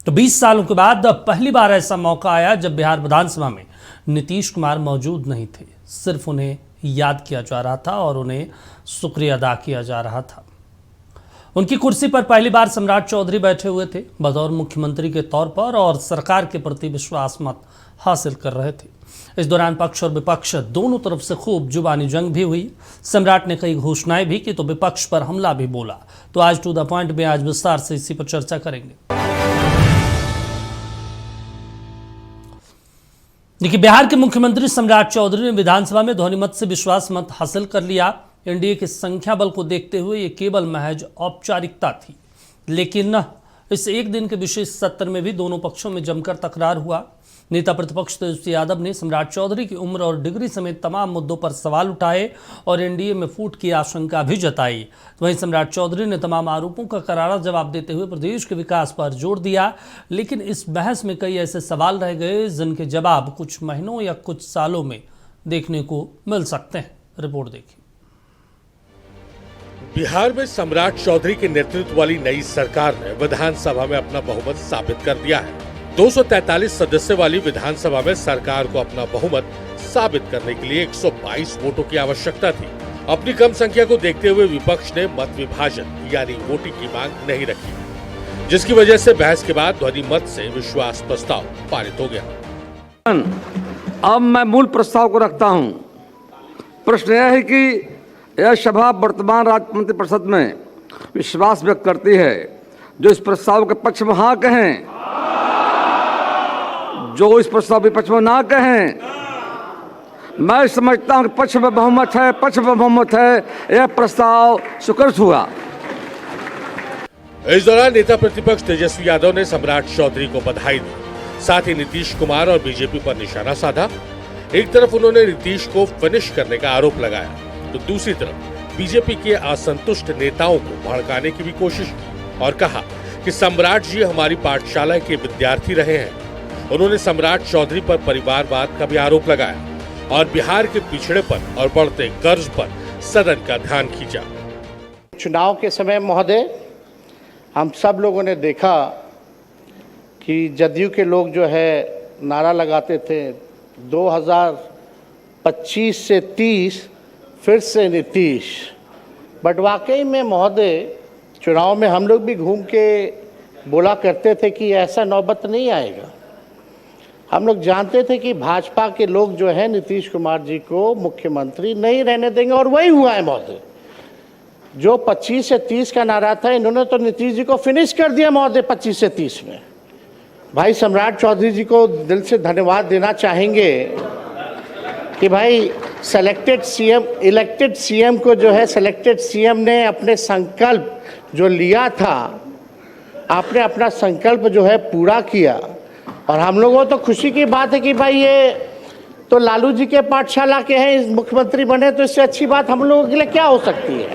तो 20 सालों के बाद पहली बार ऐसा मौका आया जब बिहार विधानसभा में नीतीश कुमार मौजूद नहीं थे। सिर्फ उन्हें याद किया जा रहा था और उन्हें शुक्रिया अदा किया जा रहा था। उनकी कुर्सी पर पहली बार सम्राट चौधरी बैठे हुए थे बतौर मुख्यमंत्री के तौर पर और सरकार के प्रति विश्वास मत हासिल कर रहे थे। इस दौरान पक्ष और विपक्ष दोनों तरफ से खूब जुबानी जंग भी हुई। सम्राट ने कई घोषणाएं भी की तो विपक्ष पर हमला भी बोला। तो आज टू द पॉइंट में आज विस्तार से इसी पर चर्चा करेंगे। देखिए, बिहार के मुख्यमंत्री सम्राट चौधरी ने विधानसभा में ध्वनिमत से विश्वास मत हासिल कर लिया। एनडीए के संख्या बल को देखते हुए ये केवल महज औपचारिकता थी, लेकिन इस एक दिन के विशेष सत्र में भी दोनों पक्षों में जमकर तकरार हुआ। नेता प्रतिपक्ष तेजस्वी यादव ने सम्राट चौधरी की उम्र और डिग्री समेत तमाम मुद्दों पर सवाल उठाए और एनडीए में फूट की आशंका भी जताई। वहीं सम्राट चौधरी ने तमाम आरोपों का करारा जवाब देते हुए प्रदेश के विकास पर जोर दिया। लेकिन इस बहस में कई ऐसे सवाल रह गए जिनके जवाब कुछ महीनों या कुछ सालों में देखने को मिल सकते हैं। रिपोर्ट देखिए। बिहार में सम्राट चौधरी के नेतृत्व वाली नई सरकार ने विधानसभा में अपना बहुमत साबित कर दिया है। 243 सदस्य वाली विधानसभा में सरकार को अपना बहुमत साबित करने के लिए 122 वोटों की आवश्यकता थी। अपनी कम संख्या को देखते हुए विपक्ष ने मत विभाजन यानी वोटिंग की मांग नहीं रखी, जिसकी वजह से बहस के बाद ध्वनि मत से विश्वास प्रस्ताव पारित हो गया। अब मैं मूल प्रस्ताव को रखता हूं। प्रश्न यह है कि यह सभा वर्तमान राज्य मंत्रिपरिषद में विश्वास व्यक्त करती है। जो इस प्रस्ताव के पक्ष में हाँ कहें, जो इस प्रस्ताव के पक्ष में ना कहें। मैं समझता हूं कि पक्ष में बहुमत है, पक्ष में बहुमत है, यह प्रस्ताव स्वीकृत हुआ। इस दौरान नेता प्रतिपक्ष तेजस्वी यादव ने सम्राट चौधरी को बधाई दी, साथ ही नीतीश कुमार और बीजेपी पर निशाना साधा। एक तरफ उन्होंने नीतीश को फिनिश करने का आरोप लगाया तो दूसरी तरफ बीजेपी के असंतुष्ट नेताओं को भड़काने की भी कोशिश की और कहा कि सम्राट जी हमारी पाठशाला के विद्यार्थी रहे हैं। उन्होंने सम्राट चौधरी पर परिवारवाद का भी आरोप लगाया और बिहार के पिछड़ेपन और बढ़ते कर्ज पर सदन का ध्यान खींचा। चुनाव के समय महोदय, हम सब लोगों ने देखा कि जदयू के लोग जो है नारा लगाते थे 2025 से 30 फिर से नीतीश। बट वाकई में महोदय, चुनाव में हम लोग भी घूम के बोला करते थे कि ऐसा नौबत नहीं आएगा। हम लोग जानते थे कि भाजपा के लोग जो है नीतीश कुमार जी को मुख्यमंत्री नहीं रहने देंगे और वही हुआ है महोदय। जो 25 से 30 का नारा था, इन्होंने तो नीतीश जी को फिनिश कर दिया महोदय 25 से 30 में। भाई सम्राट चौधरी जी को दिल से धन्यवाद देना चाहेंगे कि भाई इलेक्टेड सीएम को जो है सिलेक्टेड सीएम ने अपने संकल्प जो लिया था, आपने अपना संकल्प जो है पूरा किया। और हम लोगों को तो खुशी की बात है कि भाई ये तो लालू जी के पाठशाला के हैं, मुख्यमंत्री बने, तो इससे अच्छी बात हम लोगों के लिए क्या हो सकती है।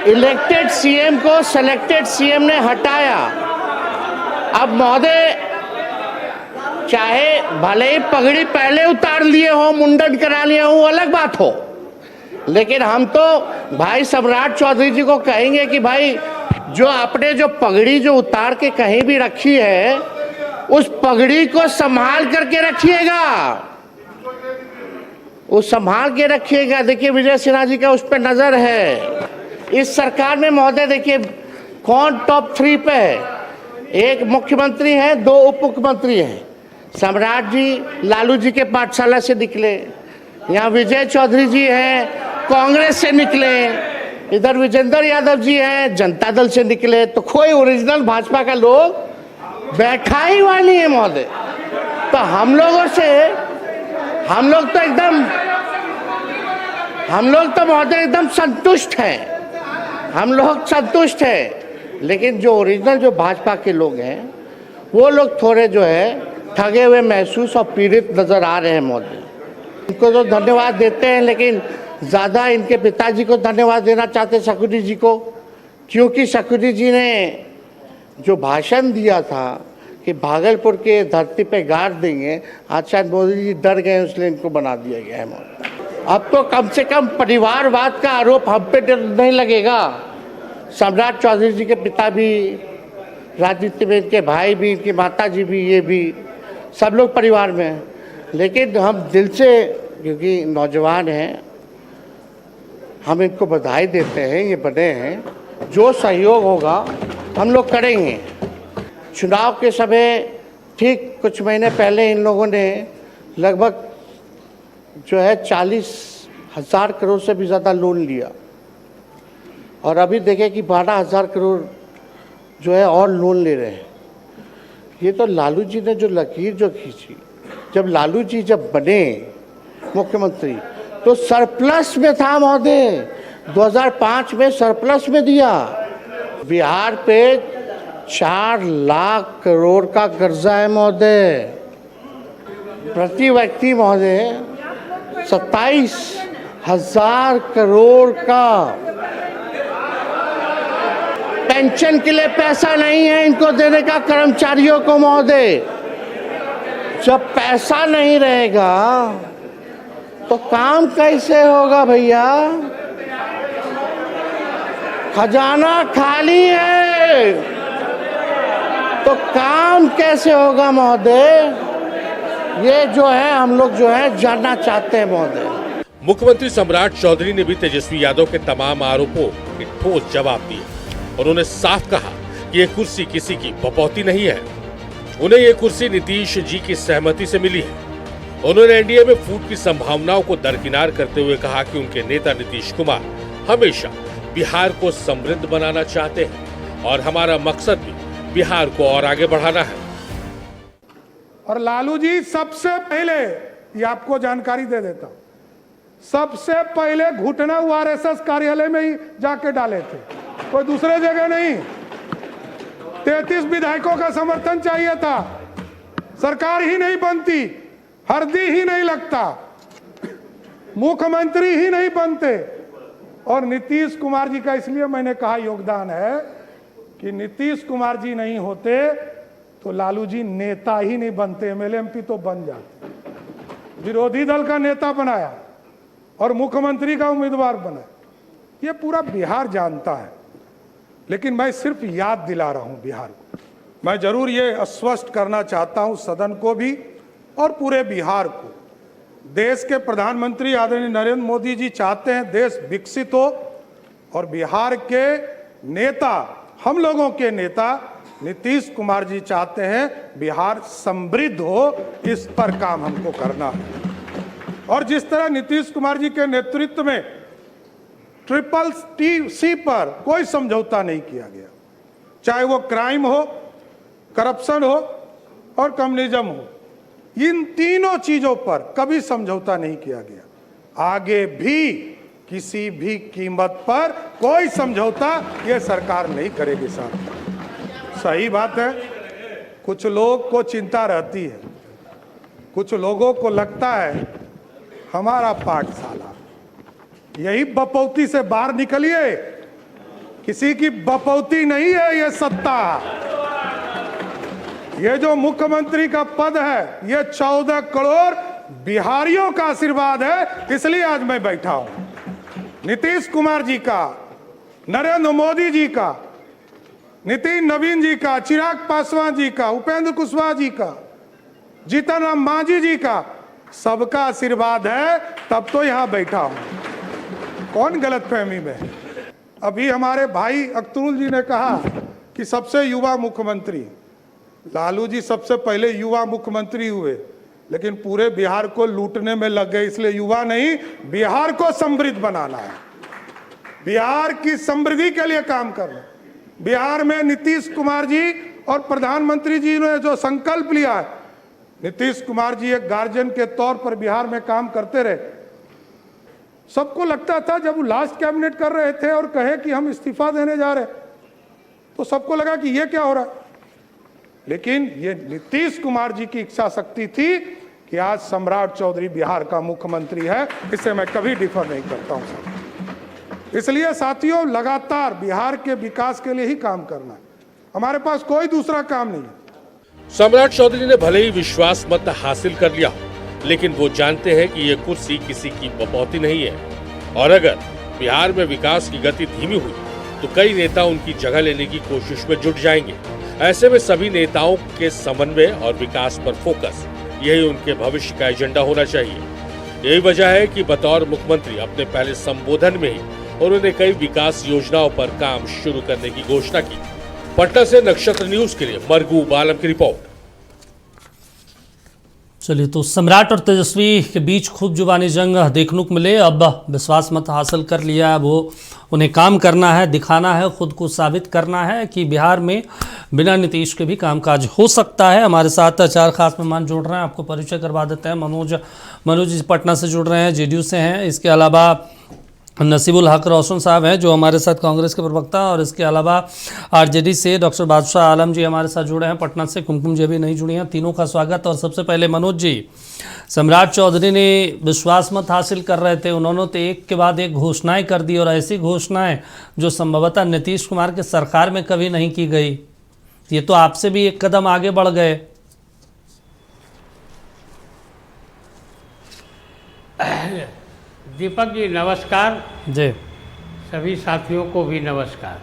इलेक्टेड सीएम को सिलेक्टेड सीएम ने हटाया। अब महोदय, चाहे भले ही पगड़ी पहले उतार लिए हो, मुंडन करा लिए हो, अलग बात हो, लेकिन हम तो भाई सम्राट चौधरी जी को कहेंगे कि भाई जो आपने जो पगड़ी जो उतार के कहीं भी रखी है, उस पगड़ी को संभाल करके रखिएगा, उस संभाल के रखिएगा। देखिए, विजय सिन्हा जी का उस पर नजर है। इस सरकार में महोदय देखिए कौन टॉप 3 पे है। एक मुख्यमंत्री है, 2 उप मुख्यमंत्री हैं। सम्राट जी लालू जी के पाठशाला से निकले, यहाँ विजय चौधरी जी हैं कांग्रेस से निकले, इधर विजेंद्र यादव जी हैं जनता दल से निकले। तो कोई ओरिजिनल भाजपा का लोग बैठा ही हुआ नहीं है महोदय। तो हम लोग तो महोदय एकदम संतुष्ट हैं, हम लोग संतुष्ट हैं। लेकिन जो ओरिजिनल जो भाजपा के लोग हैं, वो लोग थोड़े जो है ठगे हुए महसूस और पीड़ित नजर आ रहे हैं महोदय। इनको तो धन्यवाद देते हैं, लेकिन ज़्यादा इनके पिताजी को धन्यवाद देना चाहते हैं, शकुनी जी को, क्योंकि शकुनी जी ने जो भाषण दिया था कि भागलपुर के धरती पे गाड़ देंगे, आज शायद मोदी जी डर गए, इसलिए इनको बना दिया गया है महोदय। अब तो कम से कम परिवारवाद का आरोप हम पे नहीं लगेगा। सम्राट चौधरी जी के पिता भी राजनीति में इनके भाई भी, इनकी माता जी भी, ये भी सब लोग परिवार में हैं। लेकिन हम दिल से, क्योंकि नौजवान हैं, हम इनको बधाई देते हैं, ये बने हैं। जो सहयोग होगा हम लोग करेंगे। चुनाव के समय ठीक कुछ महीने पहले इन लोगों ने लगभग जो है 40,000 करोड़ से भी ज़्यादा लोन लिया, और अभी देखें कि 12,000 करोड़ जो है और लोन ले रहे हैं। ये तो लालू जी ने जो लकीर जो खींची, जब लालू जी जब बने मुख्यमंत्री तो सरप्लस में था महोदय, 2005 में सरप्लस में दिया। बिहार पे 4 लाख करोड़ का कर्जा है महोदय, प्रति व्यक्ति महोदय 27,000 करोड़ का। पेंशन के लिए पैसा नहीं है इनको देने का कर्मचारियों को महोदय। जब पैसा नहीं रहेगा तो काम कैसे होगा भैया? खजाना खाली है तो काम कैसे होगा महोदय? ये जो है हम लोग जो है जानना चाहते हैं महोदय। मुख्यमंत्री सम्राट चौधरी ने भी तेजस्वी यादव के तमाम आरोपों के ठोस जवाब दिए। उन्होंने साफ कहा कि ये कुर्सी किसी की बपौती नहीं है, उन्हें ये कुर्सी नीतीश जी की सहमति से मिली है। उन्होंने एनडीए में फूट की संभावनाओं को दरकिनार करते हुए कहा कि उनके नेता नीतीश कुमार हमेशा बिहार को समृद्ध बनाना चाहते हैं और हमारा मकसद भी बिहार को और आगे बढ़ाना है। और लालू जी सबसे पहले, ये आपको जानकारी दे देता हूं, सबसे पहले घुटना आरएसएस कार्यालय में ही जाके डाले थे, कोई दूसरे जगह नहीं। 33 विधायकों का समर्थन चाहिए था, सरकार ही नहीं बनती, हरदी ही नहीं लगता, मुख्यमंत्री ही नहीं बनते। और नीतीश कुमार जी का इसलिए मैंने कहा योगदान है कि नीतीश कुमार जी नहीं होते तो लालू जी नेता ही नहीं बनते, एमएलए एमपी तो बन जाते। विरोधी दल का नेता बनाया और मुख्यमंत्री का उम्मीदवार बना, ये पूरा बिहार जानता है। लेकिन मैं सिर्फ याद दिला रहा हूं बिहार को। मैं जरूर ये आश्वस्त करना चाहता हूं सदन को भी और पूरे बिहार को, देश के प्रधानमंत्री आदरणीय नरेंद्र मोदी जी चाहते हैं देश विकसित हो, और बिहार के नेता, हम लोगों के नेता नीतीश कुमार जी चाहते हैं बिहार समृद्ध हो। इस पर काम हमको करना है। और जिस तरह नीतीश कुमार जी के नेतृत्व में CCC पर कोई समझौता नहीं किया गया, चाहे वो क्राइम हो, करप्शन हो और कम्युनिज्म हो, इन तीनों चीजों पर कभी समझौता नहीं किया गया। आगे भी किसी भी कीमत पर कोई समझौता ये सरकार नहीं करेगी साहब। सही बात है, कुछ लोग को चिंता रहती है, कुछ लोगों को लगता है हमारा पाठशाला, यही बपौती से बाहर निकलिए, किसी की बपौती नहीं है ये सत्ता। ये जो मुख्यमंत्री का पद है ये 14 करोड़ बिहारियों का आशीर्वाद है, इसलिए आज मैं बैठा हूं। नीतीश कुमार जी का, नरेंद्र मोदी जी का, नितिन नवीन जी का, चिराग पासवान जी का, उपेंद्र कुशवाहा जी का, जीतन राम मांझी जी का, सबका आशीर्वाद है, तब तो यहां बैठा हूं। कौन गलतफहमी में है? अभी हमारे भाई अख्तरुल जी ने कहा कि सबसे युवा मुख्यमंत्री, लालू जी सबसे पहले युवा मुख्यमंत्री हुए, लेकिन पूरे बिहार को लूटने में लग गए, इसलिए युवा नहीं, बिहार को समृद्ध बनाना है, बिहार की समृद्धि के लिए काम करना। बिहार में नीतीश कुमार जी और प्रधानमंत्री जी ने जो संकल्प लिया है, नीतीश कुमार जी एक गार्जियन के तौर पर बिहार में काम करते रहे। सबको लगता था जब वो लास्ट कैबिनेट कर रहे थे और कहे कि हम इस्तीफा देने जा रहे, तो सबको लगा कि ये क्या हो रहा है। लेकिन ये नीतीश कुमार जी की इच्छा शक्ति थी कि आज सम्राट चौधरी बिहार का मुख्यमंत्री है, इससे मैं कभी डिफर नहीं करता हूं साहब। इसलिए साथियों, लगातार बिहार के विकास के लिए ही काम करना है, हमारे पास कोई दूसरा काम नहीं है। सम्राट चौधरी ने भले ही विश्वास मत हासिल कर लिया, लेकिन वो जानते हैं कि ये कुर्सी किसी की बपौती नहीं है, और अगर बिहार में विकास की गति धीमी हुई तो कई नेता उनकी जगह लेने की कोशिश में जुट जाएंगे। ऐसे में सभी नेताओं के समन्वय और विकास पर फोकस, यही उनके भविष्य का एजेंडा होना चाहिए। यही वजह है कि बतौर मुख्यमंत्री अपने पहले संबोधन में ही उन्होंने कई विकास योजनाओं पर काम शुरू करने की घोषणा की। पटना से नक्षत्र न्यूज के लिए मरगूब आलम की रिपोर्ट। चलिए, तो सम्राट और तेजस्वी के बीच खूब जुबानी जंग देखने को मिले। अब विश्वास मत हासिल कर लिया, अब वो उन्हें काम करना है, दिखाना है, खुद को साबित करना है कि बिहार में बिना नीतीश के भी कामकाज हो सकता है। हमारे साथ 4 खास मेहमान जुड़ रहे हैं, आपको परिचय करवा देते हैं। मनोज जी पटना से जुड़ रहे हैं, जेडीयू से हैं। इसके अलावा नसीबुल हक रोशन साहब हैं जो हमारे साथ कांग्रेस के प्रवक्ता, और इसके अलावा आरजेडी से डॉक्टर बादशाह आलम जी हमारे साथ जुड़े हैं। पटना से कुमकुम जी भी नहीं जुड़ी हैं। तीनों का स्वागत। और सबसे पहले मनोज जी, सम्राट चौधरी ने विश्वास मत हासिल कर रहे थे, उन्होंने तो एक के बाद एक घोषणाएं कर दी, और ऐसी घोषणाएं जो संभवतः नीतीश कुमार के सरकार में कभी नहीं की गई। ये तो आपसे भी एक कदम आगे बढ़ गए। दीपक जी नमस्कार जी। सभी साथियों को भी नमस्कार।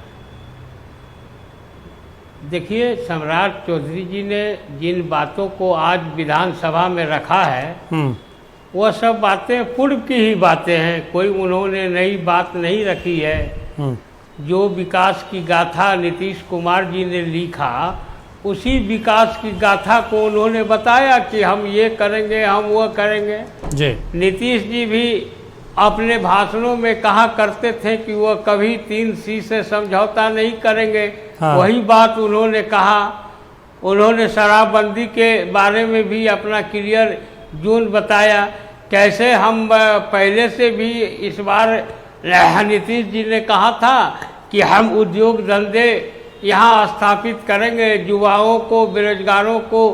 देखिए, सम्राट चौधरी जी ने जिन बातों को आज विधानसभा में रखा है वह सब बातें पूर्व की ही बातें हैं, कोई उन्होंने नई बात नहीं रखी है। जो विकास की गाथा नीतीश कुमार जी ने लिखा, उसी विकास की गाथा को उन्होंने बताया कि हम ये करेंगे, हम वो करेंगे। जी। नीतीश जी भी अपने भाषणों में कहा करते थे कि वह कभी 3C से समझौता नहीं करेंगे। हाँ। वही बात उन्होंने कहा। उन्होंने शराबबंदी के बारे में भी अपना क्लियर जून बताया। कैसे हम पहले से भी इस बार नीतीश जी ने कहा था कि हम उद्योग धंधे यहाँ स्थापित करेंगे, युवाओं को, बेरोजगारों को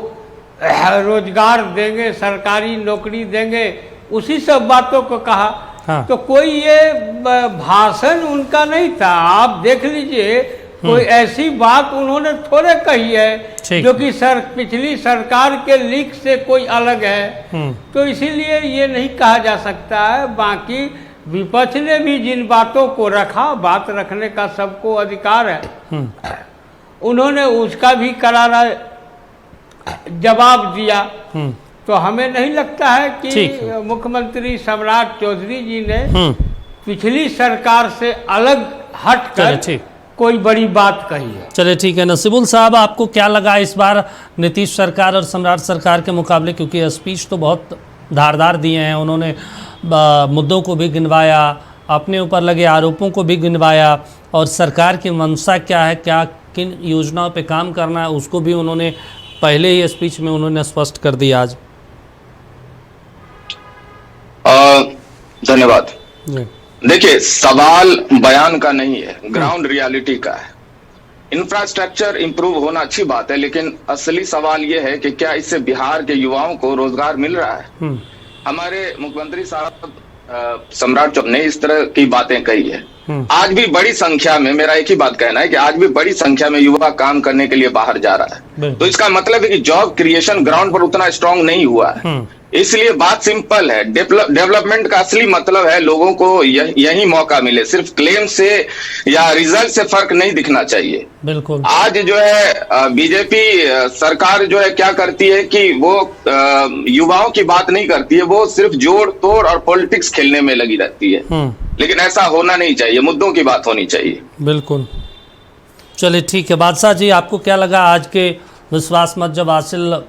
रोजगार देंगे, सरकारी नौकरी देंगे, उसी सब बातों को कहा। हाँ। तो कोई ये भाषण उनका नहीं था। आप देख लीजिए, कोई ऐसी बात उन्होंने थोड़े कही है जो कि पिछली सरकार के लीक से कोई अलग है। तो इसीलिए ये नहीं कहा जा सकता है। बाकी विपक्ष ने भी जिन बातों को रखा, बात रखने का सबको अधिकार है, उन्होंने उसका भी करारा जवाब दिया। तो हमें नहीं लगता है कि मुख्यमंत्री सम्राट चौधरी जी ने पिछली सरकार से अलग हटकर कोई बड़ी बात कही है। चलिए ठीक है। नसीबुल साहब, आपको क्या लगा इस बार नीतीश सरकार और सम्राट सरकार के मुकाबले? क्योंकि स्पीच तो बहुत धारदार दिए हैं उन्होंने, मुद्दों को भी गिनवाया, अपने ऊपर लगे आरोपों को भी गिनवाया, और सरकार की मंशा क्या है, क्या किन योजनाओं पे काम करना है, उसको भी उन्होंने पहले ही स्पीच में उन्होंने स्पष्ट कर दिया। आज धन्यवाद। देखिए, सवाल बयान का नहीं है, ग्राउंड रियलिटी का है। इंफ्रास्ट्रक्चर इंप्रूव होना अच्छी बात है, लेकिन असली सवाल यह है कि क्या इससे बिहार के युवाओं को रोजगार मिल रहा है? हमारे मुख्यमंत्री साहब सम्राट चौधरी ने इस तरह की बातें कही है। आज भी बड़ी संख्या में, मेरा एक ही बात कहना है कि आज भी बड़ी संख्या में युवा काम करने के लिए बाहर जा रहा है। तो इसका मतलब है कि जॉब क्रिएशन ग्राउंड पर उतना स्ट्रांग नहीं हुआ है। इसलिए बात सिंपल है, डेवलपमेंट का असली मतलब है लोगों को यही मौका मिले। सिर्फ क्लेम से या रिजल्ट से फर्क नहीं दिखना चाहिए। बिल्कुल। आज जो है बीजेपी सरकार जो है क्या करती है कि वो युवाओं की बात नहीं करती है, वो सिर्फ जोड़ तोड़ और पॉलिटिक्स खेलने में लगी रहती है। लेकिन ऐसा होना नहीं चाहिए, मुद्दों की बात होनी चाहिए। बिल्कुल। चलिए ठीक है। बादशाह जी, आपको क्या लगा आज के विश्वास मत जब हासिल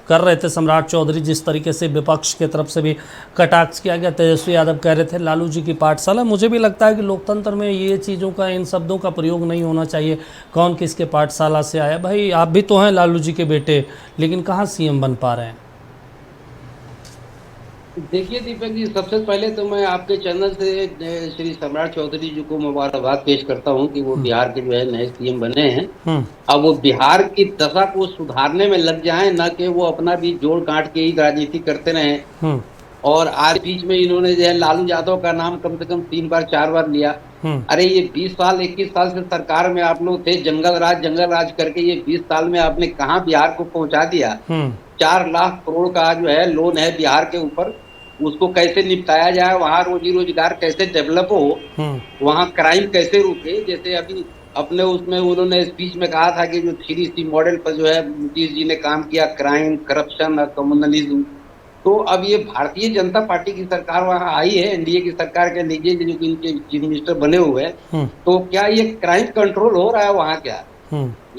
कर रहे थे सम्राट चौधरी, जिस तरीके से विपक्ष की तरफ से भी कटाक्ष किया गया? तेजस्वी यादव कह रहे थे लालू जी की पाठशाला। मुझे भी लगता है कि लोकतंत्र में ये चीज़ों का, इन शब्दों का प्रयोग नहीं होना चाहिए। कौन किसके पाठशाला से आया? भाई आप भी तो हैं लालू जी के बेटे, लेकिन कहाँ सीएम बन पा रहे हैं? देखिए दीपक जी, सबसे पहले तो मैं आपके चैनल से श्री सम्राट चौधरी जी को मुबारकबाद पेश करता हूं कि वो बिहार के जो है नए सीएम बने हैं। अब वो बिहार की दशा को सुधारने में लग जाएं, न कि वो अपना भी जोड़ गांठ के ही राजनीति करते रहे। और आज बीच में इन्होंने जो है लालू यादव का नाम कम से कम 3 बार 4 बार लिया। अरे ये 20 साल 21 साल से सरकार में आप लोग थे, जंगल राज करके ये 20 साल में आपने कहाँ बिहार को पहुंचा दिया? 4 लाख करोड़ का जो है लोन है बिहार के ऊपर, उसको कैसे निपटाया जाए, वहाँ रोजी रोजगार कैसे डेवलप हो, वहाँ क्राइम कैसे रुके। जैसे अभी अपने उसमें उन्होंने स्पीच में कहा था कि जो 3C मॉडल पर जो है नीतीश जी ने काम किया, क्राइम, करप्शन और कम्युनलिज्म। तो अब ये भारतीय जनता पार्टी की सरकार वहाँ आई है, एनडीए की सरकार के नीचे जो इनके चीफ मिनिस्टर बने हुए हैं, तो क्या ये क्राइम कंट्रोल हो रहा है वहाँ क्या?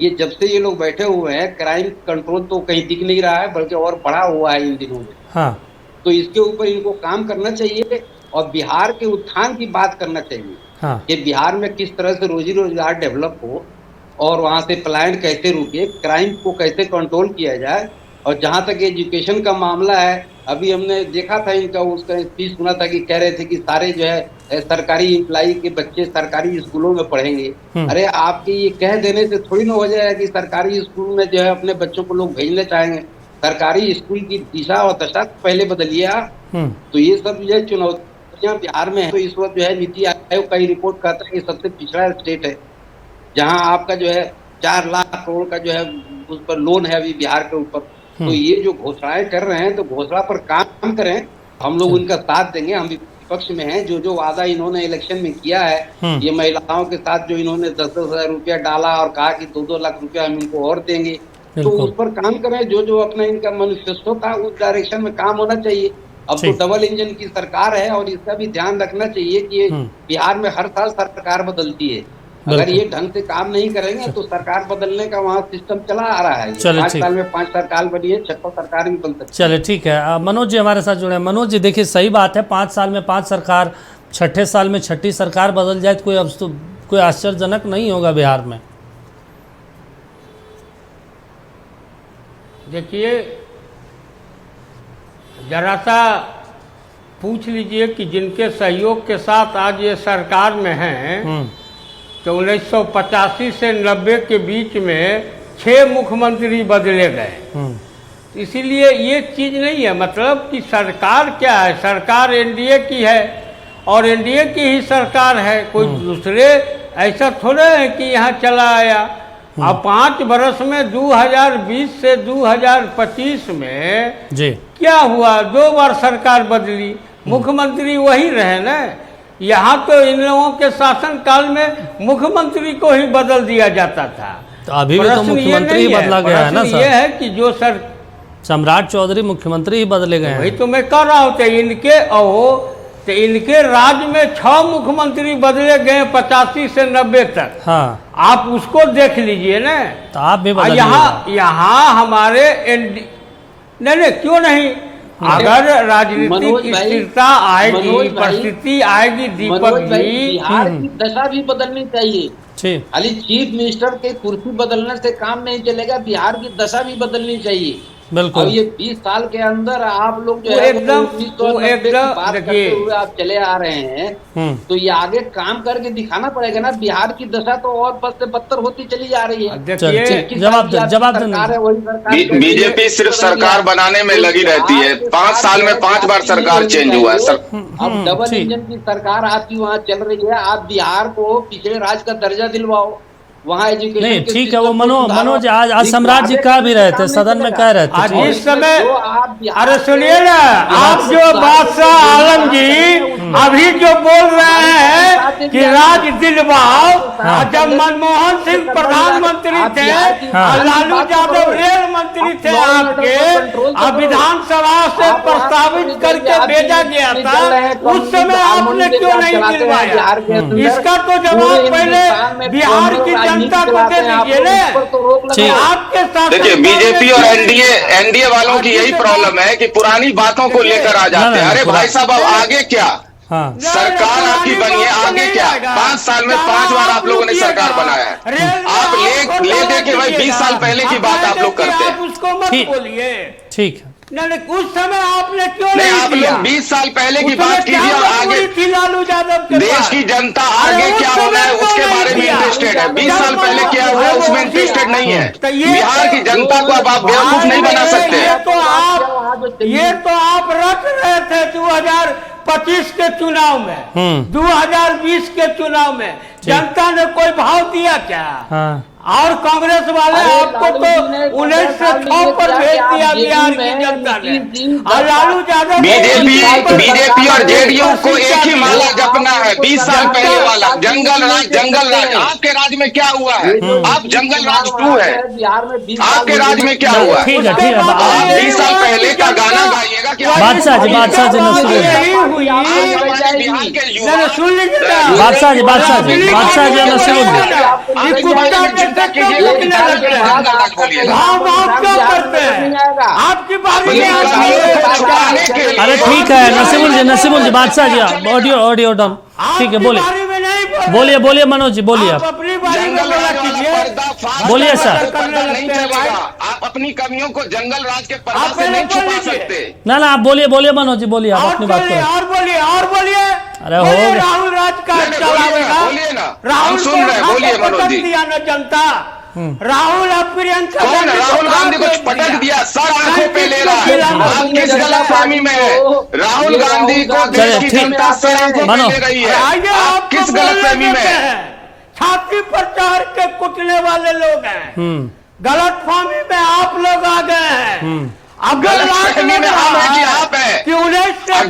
ये जब से ये लोग बैठे हुए हैं क्राइम कंट्रोल तो कहीं दिख नहीं रहा है, बल्कि और बढ़ा हुआ है इन दिनों में। हाँ। तो इसके ऊपर इनको काम करना चाहिए और बिहार के उत्थान की बात करना चाहिए। हाँ। कि बिहार में किस तरह से रोजी रोजगार डेवलप हो और वहाँ से पलायन कैसे रुके, क्राइम को कैसे कंट्रोल किया जाए। और जहाँ तक एजुकेशन का मामला है, अभी हमने देखा था इनका उसका स्पीच सुना था कि कह रहे थे कि सारे जो है सरकारी एम्प्लॉई के बच्चे सरकारी स्कूलों में पढ़ेंगे। अरे आपके ये कह देने से थोड़ी ना हो जाएगा कि सरकारी स्कूल में जो है अपने बच्चों को लोग भेजने चाहेंगे। सरकारी स्कूल की दिशा और दशा पहले बदलिए आप। तो ये सब जो है चुनौतियां बिहार में है। तो इस वक्त जो है नीति आयोग का ही रिपोर्ट कहता है कि सबसे पिछड़ा स्टेट है, जहाँ आपका जो है 4 लाख करोड़ का जो है उस पर लोन है अभी बिहार के ऊपर। तो ये जो घोषणाएं कर रहे हैं तो घोषणा पर काम करें, हम लोग उनका साथ देंगे, हम विपक्ष में हैं। जो वादा इन्होंने इलेक्शन में किया है, ये महिलाओं के साथ जो इन्होंने 10-10 हजार रुपया डाला और कहा कि 2-2 लाख रुपया हम इनको और देंगे, तो उस पर काम करें। जो अपना इनका मैनिफेस्टो था उस डायरेक्शन में काम होना चाहिए। अब तो डबल इंजन की सरकार है और इसका भी ध्यान रखना चाहिए कि बिहार में हर साल सरकार बदलती है। अगर ये ढंग से काम नहीं करेंगे तो सरकार बदलने का वहाँ सिस्टम चला आ रहा है। 5 साल में 5 सरकार बनी है, 6 सरकार भी बन सकती है। चलिए ठीक है। मनोज जी हमारे साथ जुड़े हैं। मनोज जी देखिए सही बात है, 5 साल में 5 सरकार, 6ठे साल में 6ठी सरकार बदल जाए तो कोई आश्चर्यजनक नहीं होगा बिहार में। देखिए जरा सा पूछ लीजिए कि जिनके सहयोग के साथ आज ये सरकार में हैं, तो 1985 से 90 के बीच में 6 मुख्यमंत्री बदले गए। इसीलिए ये चीज़ नहीं है, मतलब कि सरकार क्या है, सरकार एनडीए की है और एनडीए की ही सरकार है, कोई दूसरे ऐसा थोड़ा है कि यहाँ चला आया। अब 5 बरस में 2020 से 2025 में जी क्या हुआ, 2 बार सरकार बदली, मुख्यमंत्री वही रहे ना। यहाँ तो इन लोगों के शासन काल में मुख्यमंत्री को ही बदल दिया जाता था। तो अभी भी तो मुख्यमंत्री ही बदला गया है ना सर। ये है कि जो सर सम्राट चौधरी मुख्यमंत्री ही बदले गए हैं। वही तो मैं कह रहा हूँ। तो इनके राज्य में 6 मुख्यमंत्री बदले गए 85 से 90 तक। हाँ। आप उसको देख लीजिए ना। तो आप भी यहाँ हमारे नहीं क्यों नहीं, अगर राजनीतिक स्थिरता आएगी, परिस्थिति आएगी दीपक जी, बिहार की दशा भी बदलनी चाहिए। खाली चीफ मिनिस्टर के कुर्सी बदलने से काम नहीं चलेगा, बिहार की दशा भी बदलनी चाहिए। बिल्कुल। और ये 20 साल के अंदर आप लोग जो है एकदम देखिए आप चले आ रहे हैं, तो ये आगे काम करके दिखाना पड़ेगा ना। बिहार की दशा तो और बद से बदतर होती चली जा रही है। जवाब बीजेपी सिर्फ सरकार बनाने में लगी रहती है। 5 साल में 5 बार सरकार चेंज हुआ है। अब डबल इंजन की सरकार आपकी वहाँ चल रही है। आप बिहार को पिछड़े राज्य का दर्जा दिलवाओ, वहाँ एजुकेशन नहीं ठीक है। वो मनोज आज सम्राट जी कह भी रहे थे, सदन में कह रहे थे आज इस समय। अरे सुनिए ना, आप जो बादशाह आलम जी अभी जो बोल रहे हैं कि राज दिलवाओ, जब मनमोहन सिंह प्रधानमंत्री थे और लालू यादव रेल मंत्री थे आपके, अब विधानसभा से प्रस्तावित करके भेजा गया था, उस समय आपने क्यों नहीं दिलवाया? इसका तो जवाब पहले बिहार की जनता को दे दीजिए ना। आपके साथ देखिए बीजेपी और एनडीए वालों की यही प्रॉब्लम है कि पुरानी बातों को लेकर आ जाते हैं। अरे भाई साहब अब आगे क्या? सरकार आपकी बनी है, आगे क्या? 5 साल में 5 बार आप लोगों ने सरकार बनाया है। आप ले दे के भाई 20 साल पहले की बात आप लोग करते हैं। उसको मत बोलिए। ठीक है। नहीं उस समय आपने क्यों नहीं आप लोग 20 साल पहले की बात कीजिए और आगे लालू यादव देश की जनता आगे क्या होना है उसके बारे में इंटरेस्टेड है। 20 साल पहले क्या हुआ उसमें इंटरेस्टेड नहीं है। बिहार की जनता को अब आप बेवकूफ नहीं बना सकते। ये तो आप रख रहे थे 2025 के चुनाव में, 2020 के चुनाव में जनता ने कोई भाव दिया क्या? और कांग्रेस वाले आपको तो 1906 पर भेज दिया बिहार की जनता ने। और लालू यादव बीजेपी और जेडीयू को एक ही माला जपना है, 20 साल पहले वाला जंगल राज। आपके राज में क्या हुआ है? आप जंगल राज 2 है, आपके राज में क्या हुआ है? ठीक है आप 20 साल पहले का गाना गाइएगा कि बादशाह जी बिहार के युवा बादशाह जी आपकी बारी में अरे ठीक है नसीमुल जी बादशाह जी ऑडियो डाउन। ठीक है बोलिए मनोज जी बोलिए आप अपनी बारी में बोलिए सर। आप अपनी कमियों को जंगल राज के पर्दा से नहीं छुपा सकते। ना आप बोलिए मनोज जी बोलिए आप अपनी बात करें। और बोलिए अरे हो गया। राहुल राज का चलावेगा, बोलिए ना, राहुल सुन रहे हैं, बोलिए मनोज जी। दिया न जनता, राहुल और प्रियंका कौन राहुल गांधी को पटक दिया? सर आंखों पे ले रहा है। आप किस गलतफहमी में है? राहुल गांधी को देश की जनता सर आंखों पे ले रही है। आप किस गलतफहमी में है? छाती पर चढ़ के कुटने वाले लोग हैं। गलतफहमी में आप लोग आ गए हैं। अब गलतफहमी में हम हैं कि आप हैं?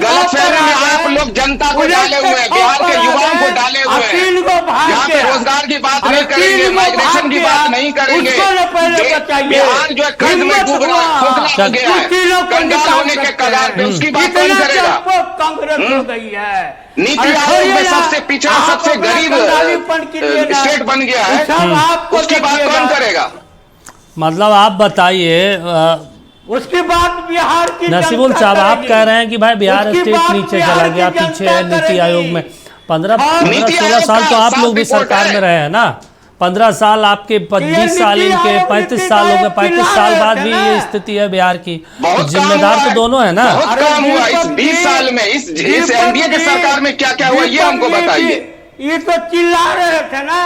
गलतफहमी में आप लोग जनता को डाले हुए हैं, बिहार के युवाओं को डाले हुए हैं। यहाँ पे रोजगार की बात नहीं करेंगे, माइग्रेशन की बात नहीं करेंगे। बिहार जो है कर्ज में डूब रहा है, खोखला हो गया है, कंगाल होने के कगार पे, उसकी बात कौन करेगा? कांग्रेस हो गई है। नीति आयोग में सबसे पिछड़ा सबसे गरीब स्टेट बन गया है, उसकी बात कौन करेगा? मतलब आप बताइए उसके बाद बिहार की नसीमुल साहब आप कह रहे हैं कि भाई बिहार स्टेट नीचे चला गया, पीछे है नीति आयोग में। 15-16 साल तो आप लोग भी सरकार में रहे हैं ना। 15 साल आपके, 20 साल इनके, 35 साल हो गए। 35 साल बाद भी ये स्थिति है बिहार की। जिम्मेदार तो दोनों है ना। बहुत काम हुआ इस 20 साल में। इस एनडीए की सरकार में क्या क्या हुआ ये हमको बताइए। ये तो चिल्ला रहे थे ना,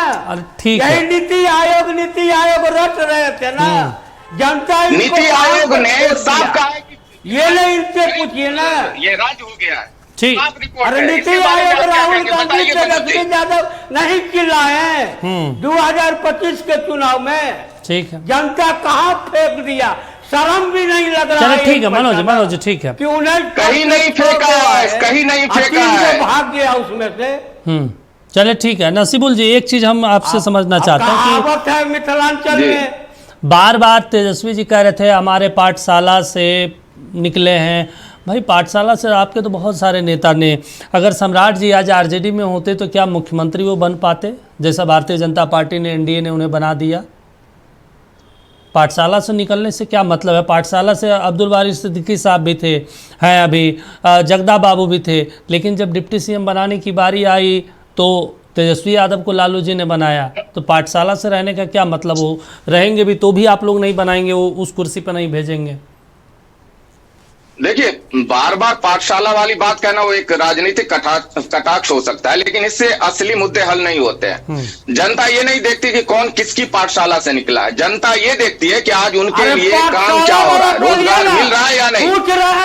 ठीक है, नीति आयोग रट रहे थे ना। जनता नीति आयोग ने साफ कहा है कि ये नहीं, इनसे पूछिए ना, ये राज्य हो गया है। ठीक। अरे नीति आयोग राहुल गांधी तेजस्वी यादव नहीं चिल्लाए 2025 के चुनाव में। ठीक है, जनता कहाँ फेंक दिया, शर्म भी नहीं लग रहा है। चलो ठीक है मनोज जी ठीक है। कि उन्हें कहीं नहीं फेंका है, कहीं नहीं फेंका है, भाग गया उसमें से। चले ठीक है। नसीमुल जी एक चीज हम आपसे समझना चाहते हैं कि मिथिलांचल में बार बार तेजस्वी जी कह रहे थे हमारे पाठशाला से निकले हैं। भाई पाठशाला से आपके तो बहुत सारे नेता ने, अगर सम्राट जी आज आरजेडी में होते तो क्या मुख्यमंत्री वो बन पाते जैसा भारतीय जनता पार्टी ने, एनडीए ने उन्हें बना दिया? पाठशाला से निकलने से क्या मतलब है? पाठशाला से अब्दुल बारी सिद्दीकी साहब भी थे, हैं अभी, जगदा बाबू भी थे, लेकिन जब डिप्टी सीएम बनाने की बारी आई तो तेजस्वी यादव को लालू जी ने बनाया। तो पाठशाला से रहने का क्या मतलब? हो रहेंगे भी तो भी आप लोग नहीं बनाएंगे, वो उस कुर्सी पर नहीं भेजेंगे। देखिए बार बार पाठशाला वाली बात कहना वो एक राजनीतिक कटाक्ष हो सकता है, लेकिन इससे असली मुद्दे हल नहीं होते हैं। जनता ये नहीं देखती कि कौन किसकी पाठशाला से निकला है। जनता ये देखती है कि आज उनके लिए काम क्या हो रहा है, रोजगार मिल रहा है या नहीं,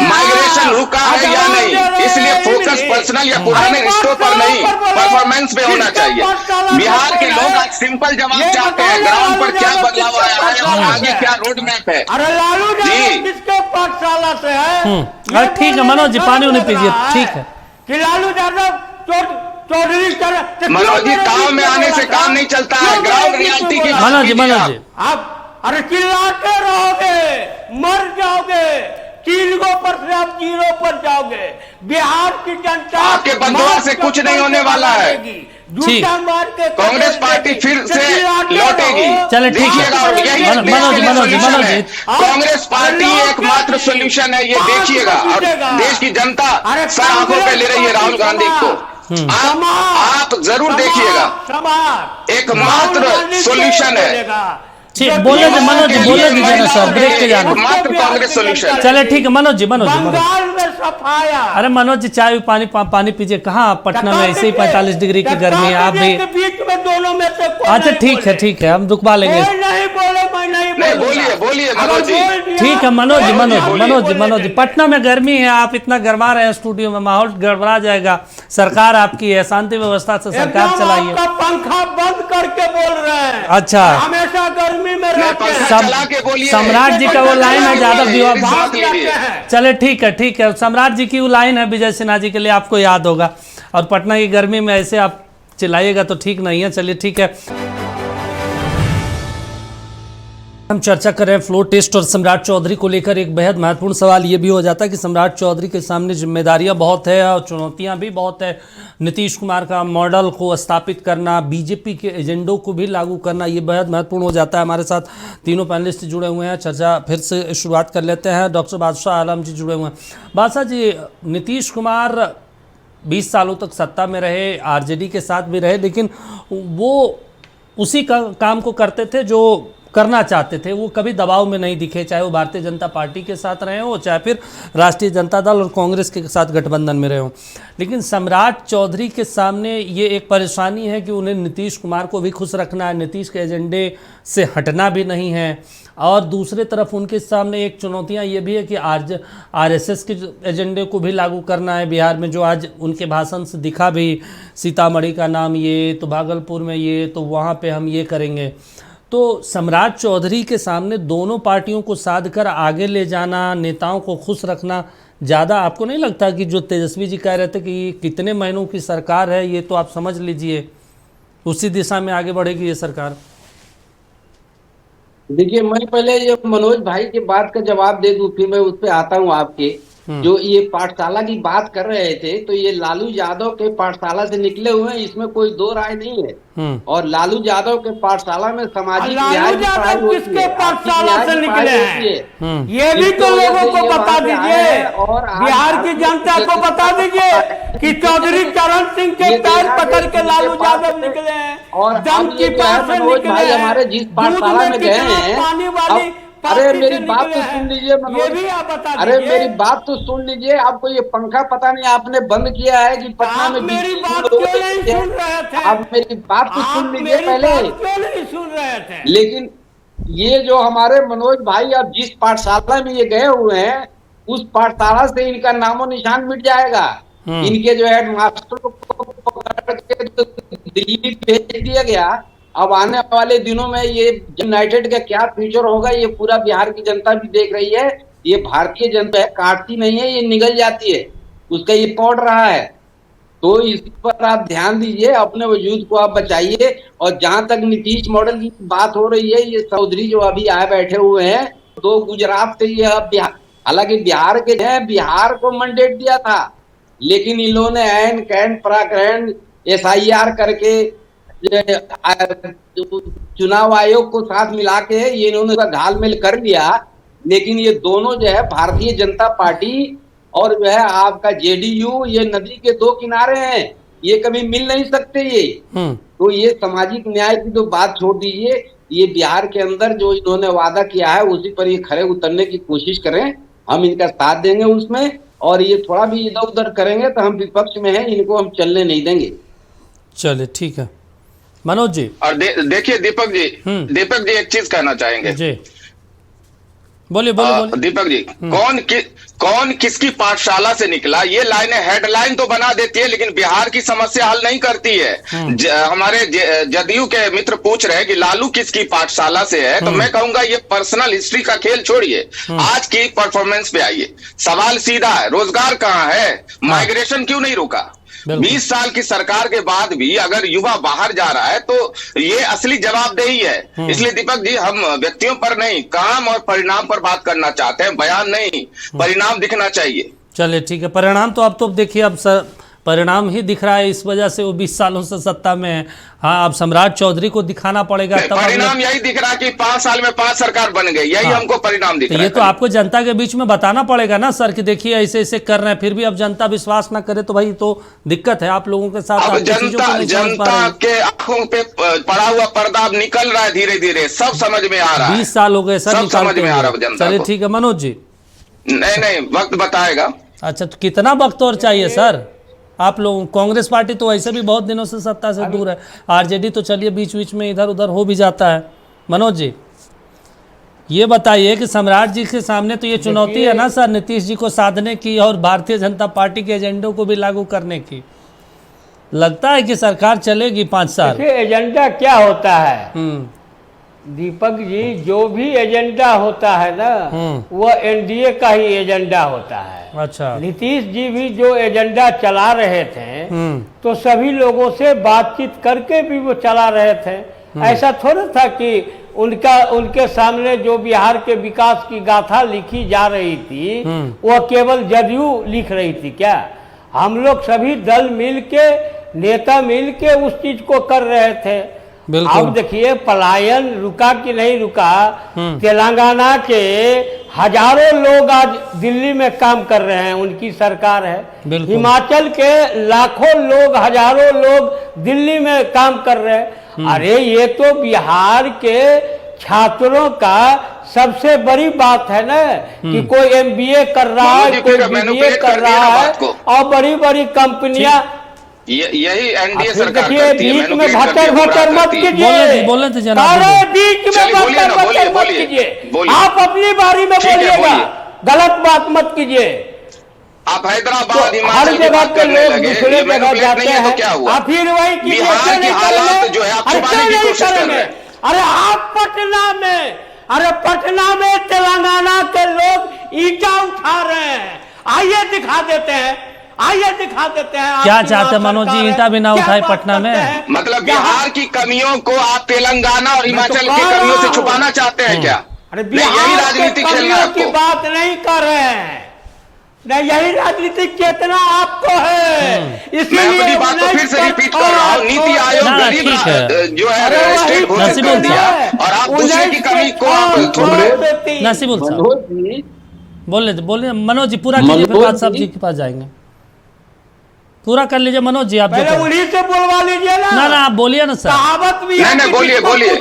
माइग्रेशन रुका है या नहीं। इसलिए फोकस पर्सनल या पुराने रिश्तों पर नहीं, परफॉर्मेंस पे होना चाहिए। बिहार के लोग आज सिंपल जवाब चाहते हैं, ग्राउंड पर क्या बदलाव आया है और आगे क्या रोड मैप है। जी किसके पाठशाला से है? अरे ठीक है मनोज जी पानी उन्हें पीजिए। ठीक है कि लालू यादव चौधरी मनोज जी काम में आने से काम नहीं चलता है, ग्राउंड रियलिटी की मनोज जी आप अरे चिल्लाते रहोगे मर जाओगे, 3 पर से आप 0 पर जाओगे। बिहार की जनता आपके बदलाव से कुछ नहीं होने वाला है। कांग्रेस पार्टी फिर से लौटेगी। चले ठीक है मनोज जी कांग्रेस पार्टी एकमात्र सोल्यूशन है, ये देखिएगा। और देश की जनता सर आंखों पे ले रही है राहुल गांधी को। आप जरूर देखिएगा, एकमात्र सोल्यूशन है। ठीक बोले जी मनोज जी, बोले दीजिए ना सर, ब्रेक पे जाना। एकमात्र कांग्रेस सोल्यूशन। चले ठीक है मनोज जी बंगाल में सफाया। अरे मनोज जी चाय पानी पीजिए। कहाँ पटना में ऐसे ही 45 डिग्री की गर्मी है, आप भी बीच में दोनों में से अच्छा ठीक है हम रुकवा लेंगे। नहीं, बोलिए बोलिए मनोज जी। ठीक है मनोज जी, पटना में गर्मी है, आप इतना गरमा रहे हैं स्टूडियो में, माहौल गड़बड़ा जाएगा। सरकार आपकी है, शांति व्यवस्था से सरकार चलाइए। पंखा बंद करके बोल रहे हैं। अच्छा, हमेशा गर्मी में रहते हैं। चला के बोलिए। सम्राट जी का वो लाइन है, ज्यादा बात कीजिए। चले ठीक है, सम्राट जी की वो लाइन है विजय सिन्हा जी के लिए, आपको याद होगा। और पटना की गर्मी में ऐसे आप चिल्लाइएगा तो ठीक नहीं है। चलिए ठीक है, हम चर्चा कर रहे हैं फ्लोर टेस्ट और सम्राट चौधरी को लेकर। एक बेहद महत्वपूर्ण सवाल ये भी हो जाता है कि सम्राट चौधरी के सामने जिम्मेदारियां बहुत है और चुनौतियां भी बहुत है। नीतीश कुमार का मॉडल को स्थापित करना, बीजेपी के एजेंडों को भी लागू करना, ये बेहद महत्वपूर्ण हो जाता है। हमारे साथ तीनों पैनलिस्ट जुड़े हुए हैं, चर्चा फिर से शुरुआत कर लेते हैं। डॉक्टर बादशाह आलम जी जुड़े हुए हैं। बादशाह जी, नीतीश कुमार 20 सालों तक सत्ता में रहे, आरजेडी के साथ भी रहे, लेकिन वो उसी काम को करते थे जो करना चाहते थे। वो कभी दबाव में नहीं दिखे, चाहे वो भारतीय जनता पार्टी के साथ रहे हो, चाहे फिर राष्ट्रीय जनता दल और कांग्रेस के साथ गठबंधन में रहे हो। लेकिन सम्राट चौधरी के सामने ये एक परेशानी है कि उन्हें नीतीश कुमार को भी खुश रखना है, नीतीश के एजेंडे से हटना भी नहीं है। और दूसरे तरफ उनके सामने एक चुनौतियां ये भी है कि आरएसएस के एजेंडे को भी लागू करना है बिहार में, जो आज उनके भाषण से दिखा भी। सीतामढ़ी का नाम ये, तो भागलपुर में ये, तो वहाँ पे हम ये करेंगे। तो सम्राट चौधरी के सामने दोनों पार्टियों को साध कर आगे ले जाना, नेताओं को खुश रखना, ज़्यादा आपको नहीं लगता कि जो तेजस्वी जी कह रहे थे कि कितने महीनों की सरकार है, ये तो आप समझ लीजिए उसी दिशा में आगे बढ़ेगी ये सरकार? देखिए, मैं पहले ये मनोज भाई की बात का जवाब दे दूं, फिर मैं उस पर आता हूँ। आपके जो ये पाठशाला की बात कर रहे थे, तो ये लालू यादव के पाठशाला से निकले हुए हैं, इसमें कोई दो राय नहीं है। और लालू यादव के पाठशाला में सामाजिक न्याय की पढ़ाई होती है। किसके पाठशाला से निकले हैं ये भी तो लोगों को बता दीजिए, और बिहार की जनता को बता दीजिए कि चौधरी चरण सिंह के पैर पकड़ के लालू यादव निकले हैं, और दम की पैर से निकले हैं, हमारे जिस पाठशाला में गए हैं। पानी वाली अरे मेरी बात तो सुन लीजिए ये भी आप बता अरे मेरी बात तो सुन लीजिए। आपको ये पंखा पता नहीं आपने बंद किया है कि पटना में मेरी बात क्यों नहीं सुन रहे थे? आप मेरी बात तो सुन लीजिए पहले, क्यों नहीं सुन रहे थे? लेकिन ये जो हमारे मनोज भाई अब जिस पाठशाला में ये गए हुए हैं, उस पाठशाला से इनका नामो निशान मिट जाएगा। इनके जो हेड मास्टर को पकड़ के दिल्ली भेज दिया गया। अब आने वाले दिनों में ये यूनाइटेड का क्या फ्यूचर होगा, ये पूरा बिहार की जनता भी देख रही है। ये भारतीय जनता है, काटती नहीं है, ये निगल जाती है, उसका ये पड़ रहा है। तो इस पर आप ध्यान दीजिए, अपने वजूद को आप बचाइए। और जहां तक नीतीश मॉडल की बात हो रही है, ये चौधरी जो अभी आए बैठे हुए हैं, तो गुजरात से ये बिहार, हालांकि बिहार के हैं, बिहार को मैंडेट दिया था, लेकिन इन लोगों ने ऐन कैन पराक्रहण SIR करके चुनाव आयोग को साथ मिला के ये इन्होंने घालमेल कर लिया। लेकिन ये दोनों जो है भारतीय जनता पार्टी और जो है आपका JDU, ये नदी के दो किनारे हैं, ये कभी मिल नहीं सकते ये। तो ये सामाजिक न्याय की तो बात छोड़ दीजिए, ये बिहार के अंदर जो इन्होंने वादा किया है उसी पर ये खरे उतरने की कोशिश करें, हम इनका साथ देंगे उसमें। और ये थोड़ा भी इधर उधर करेंगे तो हम विपक्ष में हैं, इनको हम चलने नहीं देंगे। चलिए ठीक है मनोज जी। और देखिए दीपक जी एक चीज कहना चाहेंगे जी, बोलिए बोलिए। दीपक जी, कौन किसकी पाठशाला से निकला, ये लाइनें हेडलाइन तो बना देती है, लेकिन बिहार की समस्या हल नहीं करती है। हमारे जदयू के मित्र पूछ रहे हैं कि लालू किसकी पाठशाला से है, तो मैं कहूंगा ये पर्सनल हिस्ट्री का खेल छोड़िए, आज की परफॉर्मेंस पे आइए। सवाल सीधा है, रोजगार कहाँ है, माइग्रेशन क्यों नहीं रुका? 20 साल की सरकार के बाद भी अगर युवा बाहर जा रहा है तो ये असली जवाबदेही है। इसलिए दीपक जी, हम व्यक्तियों पर नहीं, काम और परिणाम पर बात करना चाहते हैं, बयान नहीं, परिणाम दिखना चाहिए। चलिए ठीक है, परिणाम तो अब तो देखिए, अब परिणाम ही दिख रहा है, इस वजह से वो 20 सालों से सत्ता में है। हाँ, अब सम्राट चौधरी को दिखाना पड़ेगा, तब परिणाम यही दिख रहा है कि 5 साल में 5 सरकार बन गई, यही हमको परिणाम दिख रहा है। ये तो आपको जनता के बीच में बताना पड़ेगा ना सर, कि देखिए ऐसे ऐसे कर रहे हैं, फिर भी अब जनता विश्वास ना करे तो भाई तो दिक्कत है आप लोगों के साथ। अब जनता के आंखों पे पड़ा हुआ पर्दा अब निकल रहा है, धीरे धीरे सब समझ में आ रहा है। 20 साल हो गए सर, समझ में आ रहा है जनता। चलिए ठीक है मनोज जी। नहीं, वक्त बताएगा। अच्छा, तो कितना वक्त और चाहिए सर आप लोग? कांग्रेस पार्टी तो वैसे भी बहुत दिनों से सत्ता से दूर है, आरजेडी तो चलिए बीच बीच में इधर उधर हो भी जाता है। मनोज जी, ये बताइए कि सम्राट जी के सामने तो ये चुनौती है ना सर, नीतीश जी को साधने की और भारतीय जनता पार्टी के एजेंडों को भी लागू करने की। लगता है कि सरकार चलेगी 5 साल। देखिए एजेंडा क्या होता है दीपक जी, जो भी एजेंडा होता है ना वह एनडीए का ही एजेंडा होता है। अच्छा। नीतीश जी भी जो एजेंडा चला रहे थे तो सभी लोगों से बातचीत करके भी वो चला रहे थे। ऐसा थोड़ा था कि उनके सामने जो बिहार के विकास की गाथा लिखी जा रही थी वह केवल जदयू लिख रही थी क्या? हम लोग सभी दल मिल के, नेता मिल के उस चीज को कर रहे थे। अब देखिए पलायन रुका कि नहीं रुका। तेलंगाना के हजारों लोग आज दिल्ली में काम कर रहे हैं, उनकी सरकार है। हिमाचल के लाखों लोग, हजारों लोग दिल्ली में काम कर रहे हैं। अरे ये तो बिहार के छात्रों का सबसे बड़ी बात है ना कि कोई एमबीए कर रहा है, कोई बीबीए कर रहा है और बड़ी बड़ी कंपनियां। यही एनडीए सरकार देखिए करती है। बीच में भटर मत कीजिए, बोले थे बीच जनाब, में भटर मत कीजिए। आप अपनी बारी में बोलिएगा, गलत बात मत कीजिए। आप हैदराबाद हर जगह के लोग दूसरे जगह जाते हैं, आप फिर वही की जो है आप छुपाने की कोशिश कर रहे हैं। अरे आप पटना में तेलंगाना के लोग ईटा उठा रहे हैं। आइए दिखा देते हैं। क्या चाहते हैं मनोज जी, ईटा भी ना उठाए पटना में? मतलब बिहार की कमियों को आप तेलंगाना और हिमाचल की कमियों से छुपाना चाहते हैं क्या? अरे यही राजनीति खेलना की बात नहीं कर रहे हैं, नहीं यही राजनीतिक चेतना आपको है। मैं अपनी बात को फिर से रिपीट कर रहा हूँ। नीति आयोग गरीब जो है स्टेट घोषित कर दिया और आप दूसरे की कमी को आप नसीबुल साहब बोलिए मनोज जी पूरा कीजिए, फिर बात साहब जी के पास जाएंगे। पूरा कर लीजिए मनोज जी, आप पहले उन्हीं से बोलवा लीजिए ना। आप बोलिए ना सर। कहावत भी है, बोलिए।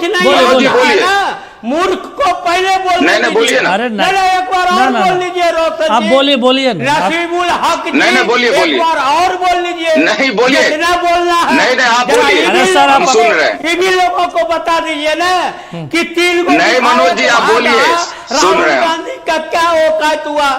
मूर्ख को पहले बोलिए ना। अरे एक बार और बोल लीजिए रोशन आप बोलिए नसीबुल हक जी, बोलिए एक बार और बोल लीजिए। नहीं बोलिए, कितना बोलना है? नहीं आप बोलिए। अरे सर आप सुन रहे हैं। इन्हीं लोगों को बता दीजिए ना कि 3 को नहीं मनोज जी आप बोलिए, सुन रहे हैं। राहुल गांधी का क्या औकात हुआ,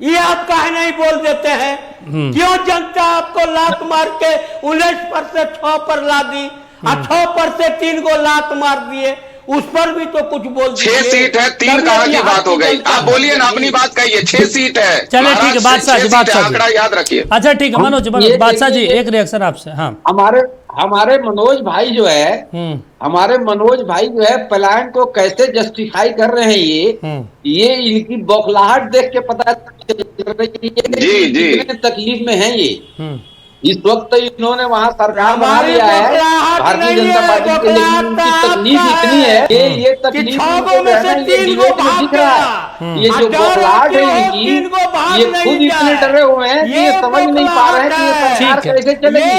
ये आप काहे नहीं बोल देते हैं? क्यों जनता आपको लात मार के 19 पर से 6 पर ला दी और 6 पर से 3 को लात मार दिए? उस पर भी तो कुछ बोल दीजिए। 6 सीट है, 3 कहाँ की बात हो गई? आप बोलिए ना, अपनी बात कहिए। 6 सीट है। चलिए ठीक है, बादशाह जी आंकड़ा याद रखिए। अच्छा ठीक है मनोज बादशाह जी एक रिएक्शन आपसे। हाँ हमारे मनोज भाई जो है पलायन को कैसे जस्टिफाई कर रहे हैं, ये इनकी बौखलाहट देख के पता चल रही है कितने तकलीफ में है ये। इस वक्त इन्होंने वहां सरकार बना लिया है भारतीय जनता पार्टी के, लेकिन उनकी तकलीफ इतनी है कि ये तकलीफ उनको जो है ना ये डिबेट में दिख रहा है। ये जो बौखलाहट है इनकी, ये खुद इतने डरे हुए हैं कि ये समझ नहीं पा रहे हैं कि ये सरकार कैसे चलेगी।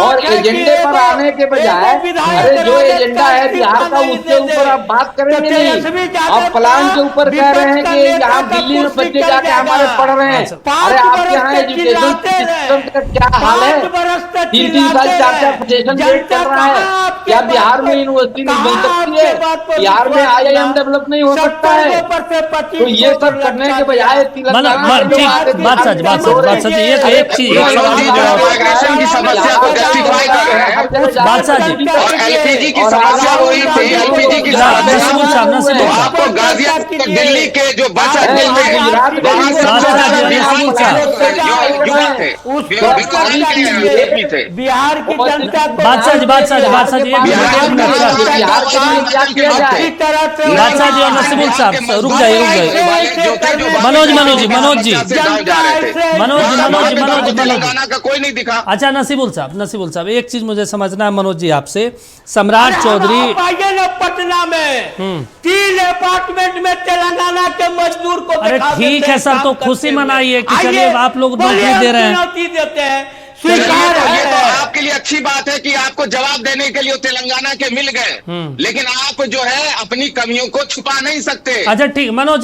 और एजेंडे पर आने के बजाय अरे जो एजेंडा है बिहार का उसके ऊपर आप बात करेंगे नहीं, आप प्लान के ऊपर कह रहे हैं कि यहाँ दिल्ली में बच्चे जाके हमारे पढ़ रहे हैं। अरे आपके यहाँ एजुकेशन सिस्टम का क्या हाल है? 3 साल 4 सेशन वेट कर रहा है। क्या बिहार में यूनिवर्सिटी नहीं बन सकती है? बिहार में IIM डेवलप नहीं हो सकता है? तो ये सब करने के बजाय बादशाह जी ये तो एक चीज माइग्रेशन की समस्या को जस्टिफाई कर रहे हैं बादशाह जी, और एलपीजी की समस्या वही थी। एलपीजी की समस्या आपको गाजियाबाद दिल्ली के जो बस अड्डे थे बिहार की जनता को बादशाह जी बादशाह जी बादशाह जी और नसीबुल साहब रुक जाइए मनोज जी तेलंगाना का कोई नहीं दिखा। अच्छा नसीबुल साहब एक चीज मुझे समझना है मनोज जी आपसे। सम्राट चौधरी पटना में 3 अपार्टमेंट में तेलंगाना के मजदूर को, अरे ठीक है सर, तो खुशी मनाइए कि चलिए आप लोग नौकरी दे रहे हैं। देते हैं ये तो आपके लिए अच्छी बात है कि आपको जवाब देने के लिए तेलंगाना के मिल गए, लेकिन आप जो है अपनी कमियों को छुपा नहीं सकते। अच्छा ठीक मनोज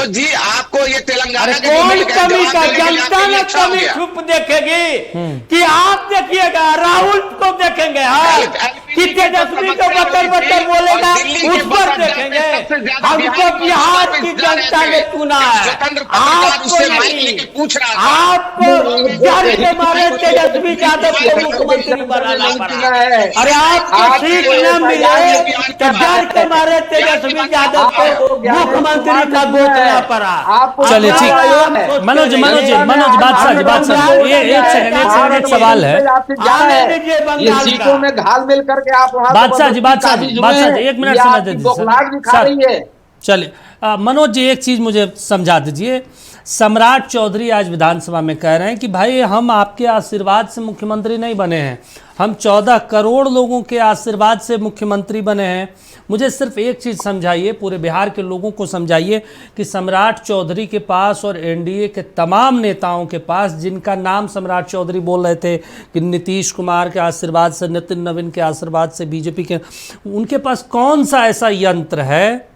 जी आपको ये तेलंगाना के कौन कमी का जनता ने कमी छुप देखेगी कि आप देखिएगा राहुल को देखेंगे। कि तेजस्वी जो बतर बतर बोलेगा उस पर देखेंगे। हमको बिहार की जनता ने चुना है, आपको नहीं। आपको डर के मारे तेजस्वी यादव को मुख्यमंत्री बनाना पड़ा। अरे आपको सीट न मिले तो डर के मारे तेजस्वी यादव को मुख्यमंत्री का गोचना पड़ा। चलिए ठीक, मनोज बादशाह जी, ये एक सेकंड एक सवाल है। ये सीटों में घाल मिल करके आप वहां बादशाह जी 1 मिनट समय दे दीजिए। चलिए मनोज जी एक चीज मुझे समझा दीजिए। सम्राट चौधरी आज विधानसभा में कह रहे हैं कि भाई हम आपके आशीर्वाद से मुख्यमंत्री नहीं बने हैं, हम 14 करोड़ लोगों के आशीर्वाद से मुख्यमंत्री बने हैं। मुझे सिर्फ एक चीज़ समझाइए, पूरे बिहार के लोगों को समझाइए कि सम्राट चौधरी के पास और एनडीए के तमाम नेताओं के पास, जिनका नाम सम्राट चौधरी बोल रहे थे कि नीतीश कुमार के आशीर्वाद से, नितिन नवीन के आशीर्वाद से, बीजेपी के, उनके पास कौन सा ऐसा यंत्र है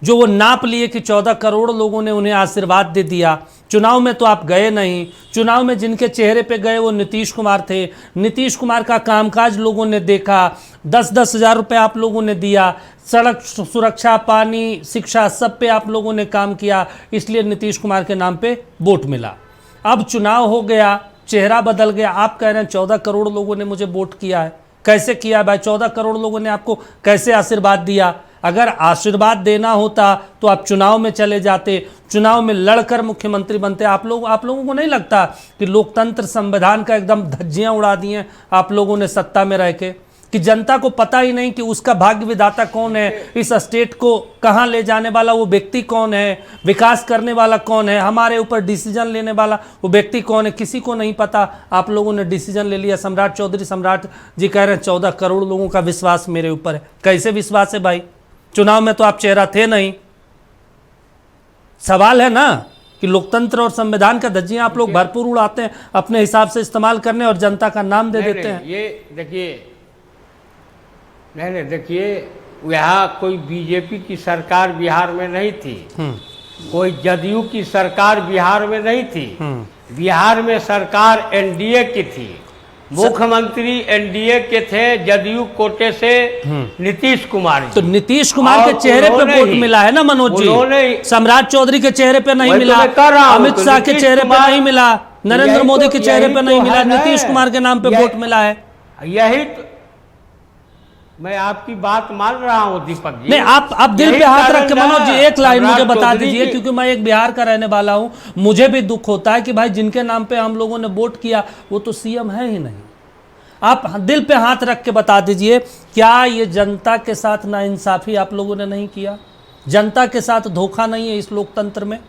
जो वो नाप लिए कि 14 करोड़ लोगों ने उन्हें आशीर्वाद दे दिया। चुनाव में तो आप गए नहीं, चुनाव में जिनके चेहरे पे गए वो नीतीश कुमार थे। नीतीश कुमार का कामकाज लोगों ने देखा, 10-10 हज़ार रुपये आप लोगों ने दिया, सड़क सुरक्षा, पानी, शिक्षा, सब पे आप लोगों ने काम किया, इसलिए नीतीश कुमार के नाम पे वोट मिला। अब चुनाव हो गया, चेहरा बदल गया, आप कह रहे हैं 14 करोड़ लोगों ने मुझे वोट किया है। कैसे किया भाई? 14 करोड़ लोगों ने आपको कैसे आशीर्वाद दिया? अगर आशीर्वाद देना होता तो आप चुनाव में चले जाते, चुनाव में लड़कर मुख्यमंत्री बनते। आप लोगों को नहीं लगता कि लोकतंत्र, संविधान का एकदम धज्जियां उड़ा दी हैं आप लोगों ने सत्ता में रह के, कि जनता को पता ही नहीं कि उसका भाग्य विधाता कौन है, इस स्टेट को कहां ले जाने वाला वो व्यक्ति कौन है, विकास करने वाला कौन है, हमारे ऊपर डिसीजन लेने वाला वो व्यक्ति कौन है, किसी को नहीं पता। आप लोगों ने डिसीजन ले लिया। सम्राट जी कह रहे हैं 14 करोड़ लोगों का विश्वास मेरे ऊपर है। कैसे विश्वास है भाई? चुनाव में तो आप चेहरा थे नहीं। सवाल है ना कि लोकतंत्र और संविधान का धज्जियां आप लोग भरपूर उड़ाते हैं, अपने हिसाब से इस्तेमाल करने और जनता का नाम दे देते हैं। ये देखिए, नहीं देखिए, यहाँ कोई बीजेपी की सरकार बिहार में नहीं थी, कोई जदयू की सरकार बिहार में नहीं थी। बिहार में सरकार एनडीए की थी, मुख्यमंत्री एनडीए के थे, जदयू कोटे से नीतीश कुमार। तो नीतीश कुमार के चेहरे पे वोट मिला है ना मनोज जी? सम्राट चौधरी के चेहरे पे नहीं मिला, अमित शाह के चेहरे पे नहीं मिला, नरेंद्र मोदी के चेहरे पे नहीं मिला, नीतीश कुमार के नाम पे वोट मिला है। यही तो मैं आपकी बात मान रहा हूँ दीपक जी। नहीं, आप दिल पे हाथ रख के मनोज जी एक लाइन मुझे बता दीजिए, क्योंकि मैं एक बिहार का रहने वाला हूँ, मुझे भी दुख होता है कि भाई जिनके नाम पे हम लोगों ने वोट किया वो तो सीएम है ही नहीं। आप दिल पे हाथ रख के बता दीजिए, क्या ये जनता के साथ नाइंसाफी आप लोगों ने नहीं किया? जनता के साथ धोखा नहीं है इस लोकतंत्र में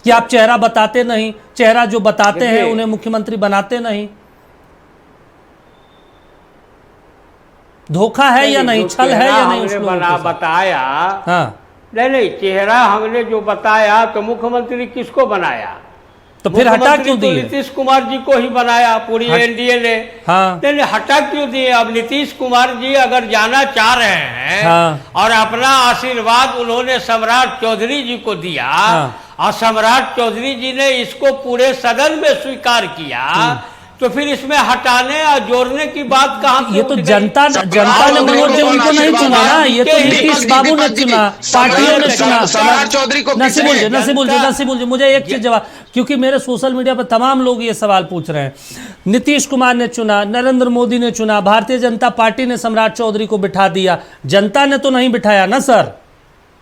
कि आप चेहरा बताते नहीं, चेहरा जो बताते हैं उन्हें मुख्यमंत्री बनाते नहीं? धोखा है या नहीं, छल है या नहीं? उसने बताया, हाँ नहीं, चेहरा हमने जो बताया तो मुख्यमंत्री किसको बनाया? तो फिर हटा क्यों दिए? नीतीश कुमार जी को ही बनाया पूरी एनडीए ने। हाँ। नहीं, हटा क्यों दिए? अब नीतीश कुमार जी अगर जाना चाह रहे हैं, हाँ। और अपना आशीर्वाद उन्होंने सम्राट चौधरी जी को दिया, हाँ। और सम्राट चौधरी जी ने इसको पूरे सदन में स्वीकार किया, तो फिर इसमें हटाने और जोड़ने की बात कहाँ? ये तो जनता ने मनोज जी उनको नहीं चुना ना, ये तो नीतीश बाबू ने चुना, पार्टियों ने चुना। नसीबुल जी मुझे एक चीज जवाब, क्योंकि मेरे सोशल मीडिया पर तमाम लोग ये सवाल पूछ रहे हैं। नीतीश कुमार ने चुना, नरेंद्र मोदी ने चुना, भारतीय जनता पार्टी ने सम्राट चौधरी को बिठा दिया, जनता ने तो नहीं बिठाया ना सर?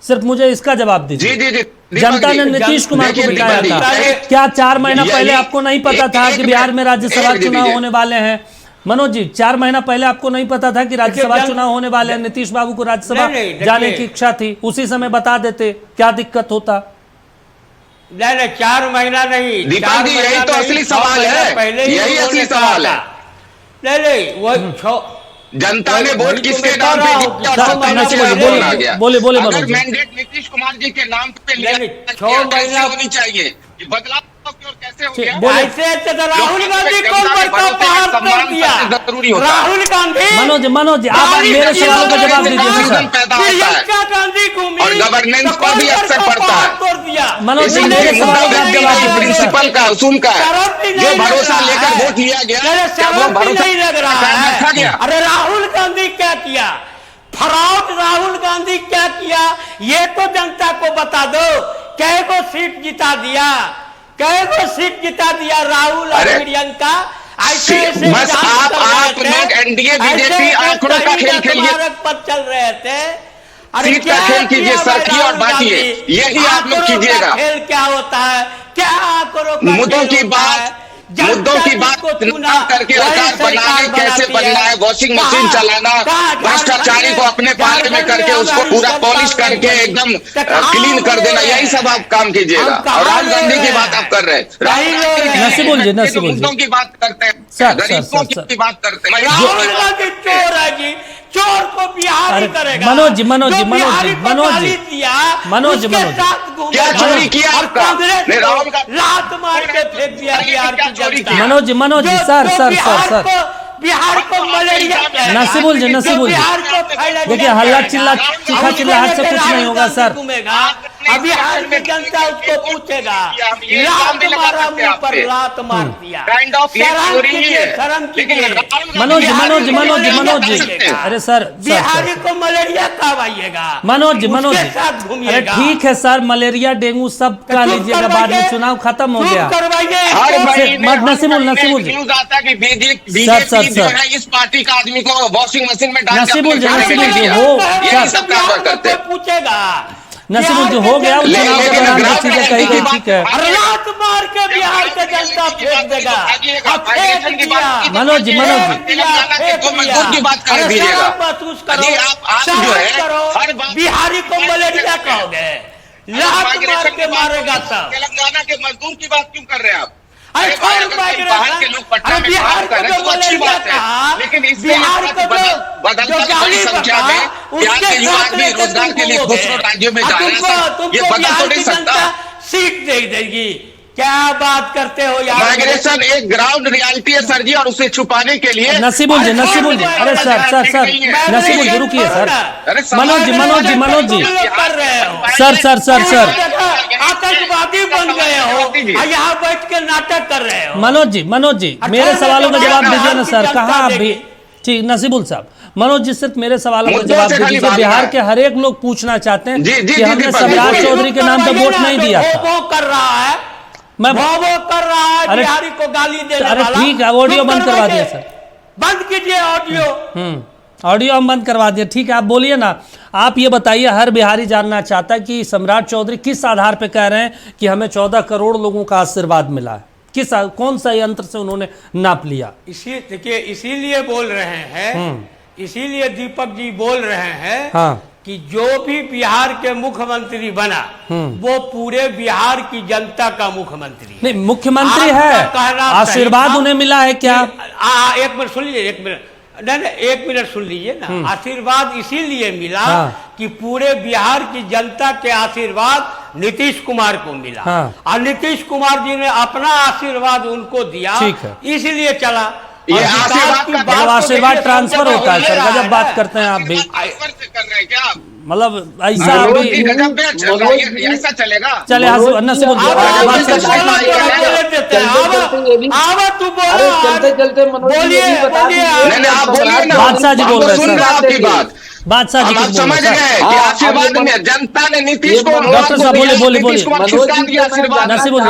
सिर्फ मुझे इसका जवाब दीजिए। जी जनता ने नीतीश कुमार को बिठाया था। क्या 4 महीना पहले आपको नहीं पता था कि बिहार में राज्यसभा चुनाव होने वाले हैं? मनोज जी, 4 महीना पहले आपको नहीं पता था कि राज्यसभा चुनाव होने वाले हैं? नीतीश बाबू को राज्यसभा जाने की इच्छा थी, उसी समय बता देते, क्या दिक्कत होता? नहीं, 4 महीना नहीं, दीपक जी यही तो असली सवाल है, पहले यही असली सवाल है। नहीं, वो जनता ने वोट किसके नाम पे दिया? बोले अगर मैंडेट नीतीश कुमार जी के नाम पे लिया, 6 महीना होनी चाहिए। ये बदलाव कैसे हो गया? ऐसे तो राहुल गांधी को पहाड़ दिया, राहुल गांधी। मनोज जी आप मेरे सवालों का जवाब दीजिए सर। प्रियंका गांधी घूमी और गवर्नेंस पर भी असर पड़ता है। मनोज जी, इसी मेरे मुद्दा सवालों का व्यक्ति जवाब नहीं, दीजिए, प्रिंसिपल का उसूल का है। जो भरोसा लेकर वोट लिया गया, क्या वो भरोसा नहीं लग रहा रखा गया? है। अरे राहुल गांधी क्या किया, फ्रॉड राहुल गांधी क्या किया, ये तो जनता को बता दो। कै को सीट जिता दिया, कै को सीट जिता दिया राहुल और प्रियंका। ऐसे बस आप लोग एनडीए बीजेपी आंकड़ों का खेल खेलिए, पर चल रहे थे। सीट का खेल कीजिए, सरखिए और बांटिए, यही आप लोग कीजिएगा। खेल क्या होता है, क्या आंकड़ों का मुद्दों की बात ना करके अचार बनाने कैसे बनना है, वॉशिंग मशीन चलाना, भ्रष्टाचारी को अपने पाले में करके उसको पूरा पॉलिश करके एकदम क्लीन कर देना, यही सब आप काम कीजिएगा। और राहुल गांधी की बात आप कर रहे हैं, मुद्दों की बात करते हैं, गरीबों की बात करते हैं। राहुल गांधी चोर है जी, चोर को बिहार करेगा। मनोज जी, मनोज जी, मनोज जी, मनोज जी, मनोज जी, मनोज जी, क्या चोरी किया आपका? राहुल का लात मार के फेंक दिया बिहार की जनता। मनोज जी, मनोज जी, सर बिहार को मलेरिया, नसीबुल जी, नसीबुल जी, देखिए हल्ला चिल्ला चीखा चिल्लाहट से कुछ नहीं होगा सर। अभी बिहार की जनता उसको पूछेगा, लात मारा मुंह पर लात मार दिया, शर्म कीजिए। मनोज जी, मनोज जी, मनोज जी, मनोज जी, अरे सर बिहारी को मलेरिया कब आइएगा? मनोज जी, मनोज जी, अरे ठीक है सर, मलेरिया डेंगू सब का लीजिएगा, बाद में चुनाव खत्म हो गया। नसीबुल जी, सर इस पार्टी का आदमी को वॉशिंग मशीन में डाल नसीबुल जी, नसीबुल जी, हो सब काम करते हैं। पूछेगा नसीबुल जी, हो गया चुनाव के दौरान जो चीजें कही गई, ठीक है। लात मार के बिहार का जनता फेंक देगा। मनोज जी, मनोज जी, की बात कर दीजिएगा। महसूस करो, बिहारी को मलेरिया कहोगे, लात मार के मारेगा सब। तेलंगाना के मजदूर की बात क्यों कर रहे हैं आप? बाहर के लोग पटना में बिहार का तो अच्छी बात है, लेकिन बिहार को बड़ी संख्या में बिहार के युवा भी रोजगार के लिए दूसरों राज्यों में जा रहे हैं, ये बदल तो नहीं सकता। सीट दे देगी, क्या बात करते हो यार? माइग्रेशन एक ग्राउंड रियलिटी है सर जी, और उसे छुपाने के लिए नसीबुल जी, नसीबुल जी, अरे सर नसीबुल जी, रुकिए सर। मनोज जी, मनोज जी, मनोज जी, सर आतंकवादी बन गए हो, यहाँ बैठ के नाटक कर रहे हो। मनोज जी, मेरे सवालों का जवाब दीजिए ना सर, कहाँ आप भी ठीक। नसीबुल साहब, मनोज जी सिर्फ मेरे सवालों का जवाब दीजिए। बिहार के हर एक लोग पूछना चाहते हैं कि हमने सम्राट चौधरी के नाम पे वोट नहीं दिया था। वो कर रहा है, वो कर रहा है, बिहारी को गाली देने वाला। अरे ठीक है, ऑडियो बंद करवा दिया सर, बंद कीजिए ऑडियो। ऑडियो हम बंद करवा दिए, ठीक है। आप बोलिए ना, आप ये बताइए, हर बिहारी जानना चाहता है कि सम्राट चौधरी किस आधार पे कह रहे हैं कि हमें 14 करोड़ लोगों का आशीर्वाद मिला है, कौन सा यंत्र से उन्होंने नाप लिया? देखिए, इसीलिए बोल रहे हैं, इसीलिए दीपक जी बोल रहे हैं, हाँ, कि जो भी बिहार के मुख्यमंत्री बना वो पूरे बिहार की जनता का मुख्यमंत्री नहीं, मुख्यमंत्री है, आशीर्वाद उन्हें मिला है क्या? एक मिनट सुन लीजिए, एक मिनट सुन लीजिए ना। आशीर्वाद इसीलिए मिला कि पूरे बिहार की जनता के आशीर्वाद नीतीश कुमार को मिला, और नीतीश कुमार जी ने अपना आशीर्वाद उनको दिया, इसलिए चला। ये आशीर्वाद ट्रांसफर होता है सर, गजब बात करते हैं आप भी, मतलब ऐसा ऐसा चलेगा? चले बादशाह जी बोल रहे हैं आपकी बात, बादशाह जी समझ गए कि आशीर्वाद में जनता ने नीतीश को, डॉक्टर साहब बोले नसीबुल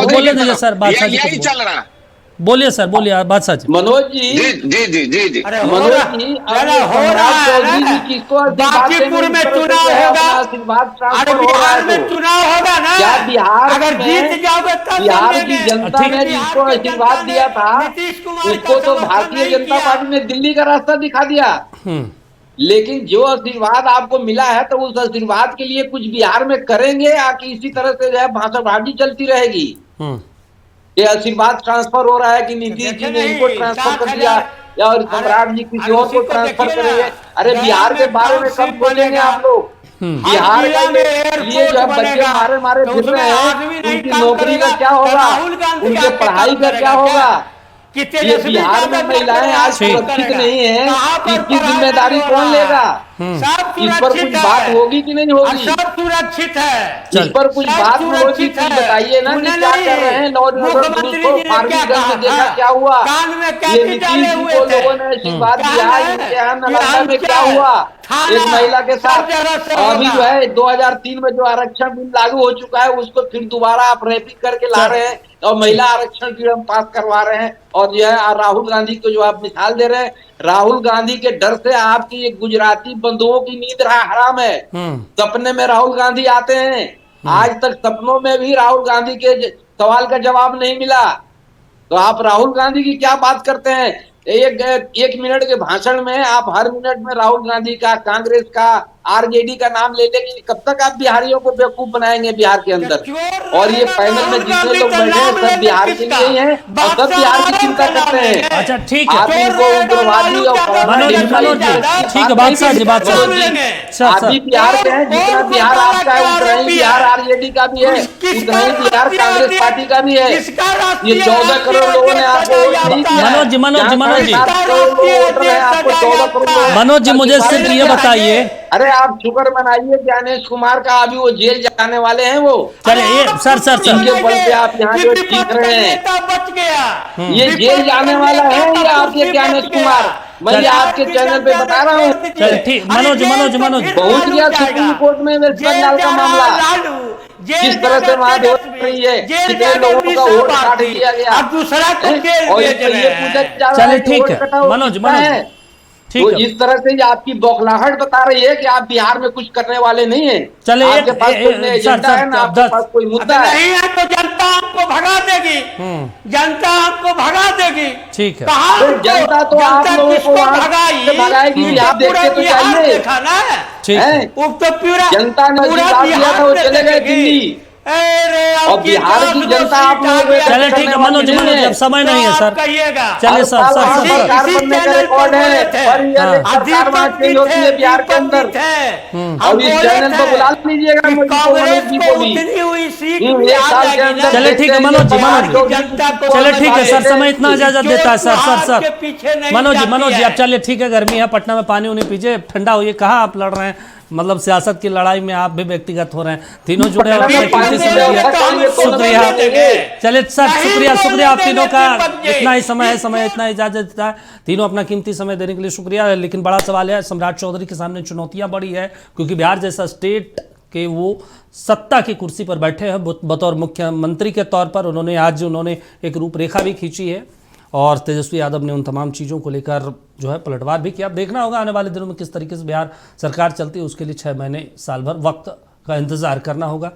बोले दीजिए सर, बादशाह जी यही चल रहा है। बोलिए सर, बोलिए बादशाह जी। मनोज जी, जी मनोज जी, हो रहा है, बांकीपुर में चुनाव होगा, अरे बिहार में चुनाव होगा ना, क्या बिहार अगर जीत जाओगे तब बिहार की जनता ने जिसको आशीर्वाद दिया था उसको तो भारतीय जनता पार्टी ने दिल्ली का रास्ता दिखा दिया, लेकिन जो आशीर्वाद आपको मिला है तो उस आशीर्वाद के लिए कुछ बिहार में करेंगे या कि इसी तरह से जो है भाषाबाजी चलती रहेगी? ये आशीर्वाद ट्रांसफर हो रहा है कि नीतीश जी ने इनको ट्रांसफर कर दिया या और सम्राट जी किसी और को ट्रांसफर करेंगे? अरे बिहार के बारे में कब बोलेंगे आप लोग? बिहार के लिए जो है बच्चे मारे फिर रहे हैं, उनकी नौकरी का क्या होगा, उनके पढ़ाई का क्या होगा? ये बिहार में महिलाएं आज सुरक्षित नहीं है, इसकी जिम्मेदारी कौन लेगा? सब इस पर कुछ बात होगी कि नहीं होगी? सब सुरक्षित है। इस पर कुछ बात होगी, कुछ बताइए ना कि क्या कर रहे हैं। फार्मिंगगंज में देखा क्या हुआ, ये नीतीश जी को लोगों ने आशीर्वाद दिया, इनके यहाँ नालंदा में क्या हुआ एक महिला के साथ। अभी जो है 2003 में जो आरक्षण बिल लागू हो चुका है उसको फिर दोबारा आप रैपिंग करके ला रहे हैं और महिला आरक्षण भी हम पास करवा रहे हैं। और जो है राहुल गांधी को जो आप मिसाल दे रहे हैं, राहुल गांधी के डर से आपकी ये गुजराती बंधुओं की नींद हराम है। सपने में राहुल गांधी आते हैं, आज तक सपनों में भी राहुल गांधी के सवाल का जवाब नहीं मिला। तो आप राहुल गांधी की क्या बात करते हैं? एक मिनट के भाषण में आप हर मिनट में राहुल गांधी का, कांग्रेस का, आरजेडी का नाम ले लेंगे। कब तक आप बिहारियों को बेवकूफ बनाएंगे बिहार के अंदर? और ये पैनल में जितने लोग बैठे हैं सब बिहार के लिए ही हैं और सब बिहार की चिंता करते हैं। अच्छा ठीक है, आप इनको उग्रवादी और ठीक है, बादशाह जी आप भी बिहार के हैं, जितना बिहार आपका है उतना ही बिहार आरजेडी का भी है, उतना ही बिहार कांग्रेस पार्टी का भी है। ये 14 करोड़ लोगों ने आपको मनोज जी मनोज जी मुझे सिर्फ ये बताइए। अरे आप शुक्र मनाइए ज्ञानेश कुमार का, अभी वो जेल जाने वाले हैं वो। चलिए सर इनके बल पे आप यहाँ जो सीख रहे हैं, बच गया ये जेल जाने वाला है या आपके ज्ञानेश कुमार? मैं ये आपके चैनल पे बता रहा हूँ। ठीक, मनोज पहुंच गया सुप्रीम कोर्ट में वेस्ट बंगाल का मामला, किस तरह से वहां हो रही है, कितने लोगों का वोट काट दिया गया और ये पूछा जा रहा है ठीक है मनोज तो इस तरह से आपकी बौखलाहट बता रही है कि आप बिहार में कुछ करने वाले नहीं है। चलिए आपके पास कोई एजेंडा है ना, आपके पास कोई मुद्दा नहीं है तो जनता आपको भगा देगी, जनता आपको भगा देगी। ठीक है, तो जनता तो आप लोगों को भगाएगी, आप देखते तो चाहिए। देखा ना, ठीक है, तो पूरा जनता ने दिया था, वो चले गए दिल्ली और बिहार की जनता आप लोगों को। चलिए ठीक है मनोज अब समय नहीं है सर, चलिए सर सरकार बनने का रिकॉर्ड है पर सरकार वहाँ चेंज होती है बिहार के अंदर। और इस चैनल पर बुला लीजिएगा मनोज जी को भी। चलिए ठीक है मनोज चलिए ठीक है सर, समय इतना इजाजत देता है सर मनोज जी आप चलिए ठीक है, गर्मी है, पटना में पानी उनी पीजिए, ठंडा होइए। कहाँ आप लड़ रहे हैं, मतलब सियासत की लड़ाई में आप भी व्यक्तिगत हो रहे हैं, तीनों जुड़े हैं, शुक्रिया। चलिए सर शुक्रिया आप तीनों का, इतना ही समय है, समय इतना इजाजत देता है, तीनों अपना कीमती समय देने के लिए शुक्रिया। लेकिन बड़ा सवाल है, सम्राट चौधरी के सामने चुनौतियां बड़ी है क्योंकि बिहार जैसा स्टेट के वो सत्ता की कुर्सी पर बैठे हैं बतौर मुख्यमंत्री के तौर पर। उन्होंने एक रूपरेखा भी खींची है और तेजस्वी यादव ने उन तमाम चीज़ों को लेकर जो है पलटवार भी किया। अब देखना होगा आने वाले दिनों में किस तरीके से बिहार सरकार चलती है, उसके लिए 6 महीने साल भर वक्त का इंतजार करना होगा।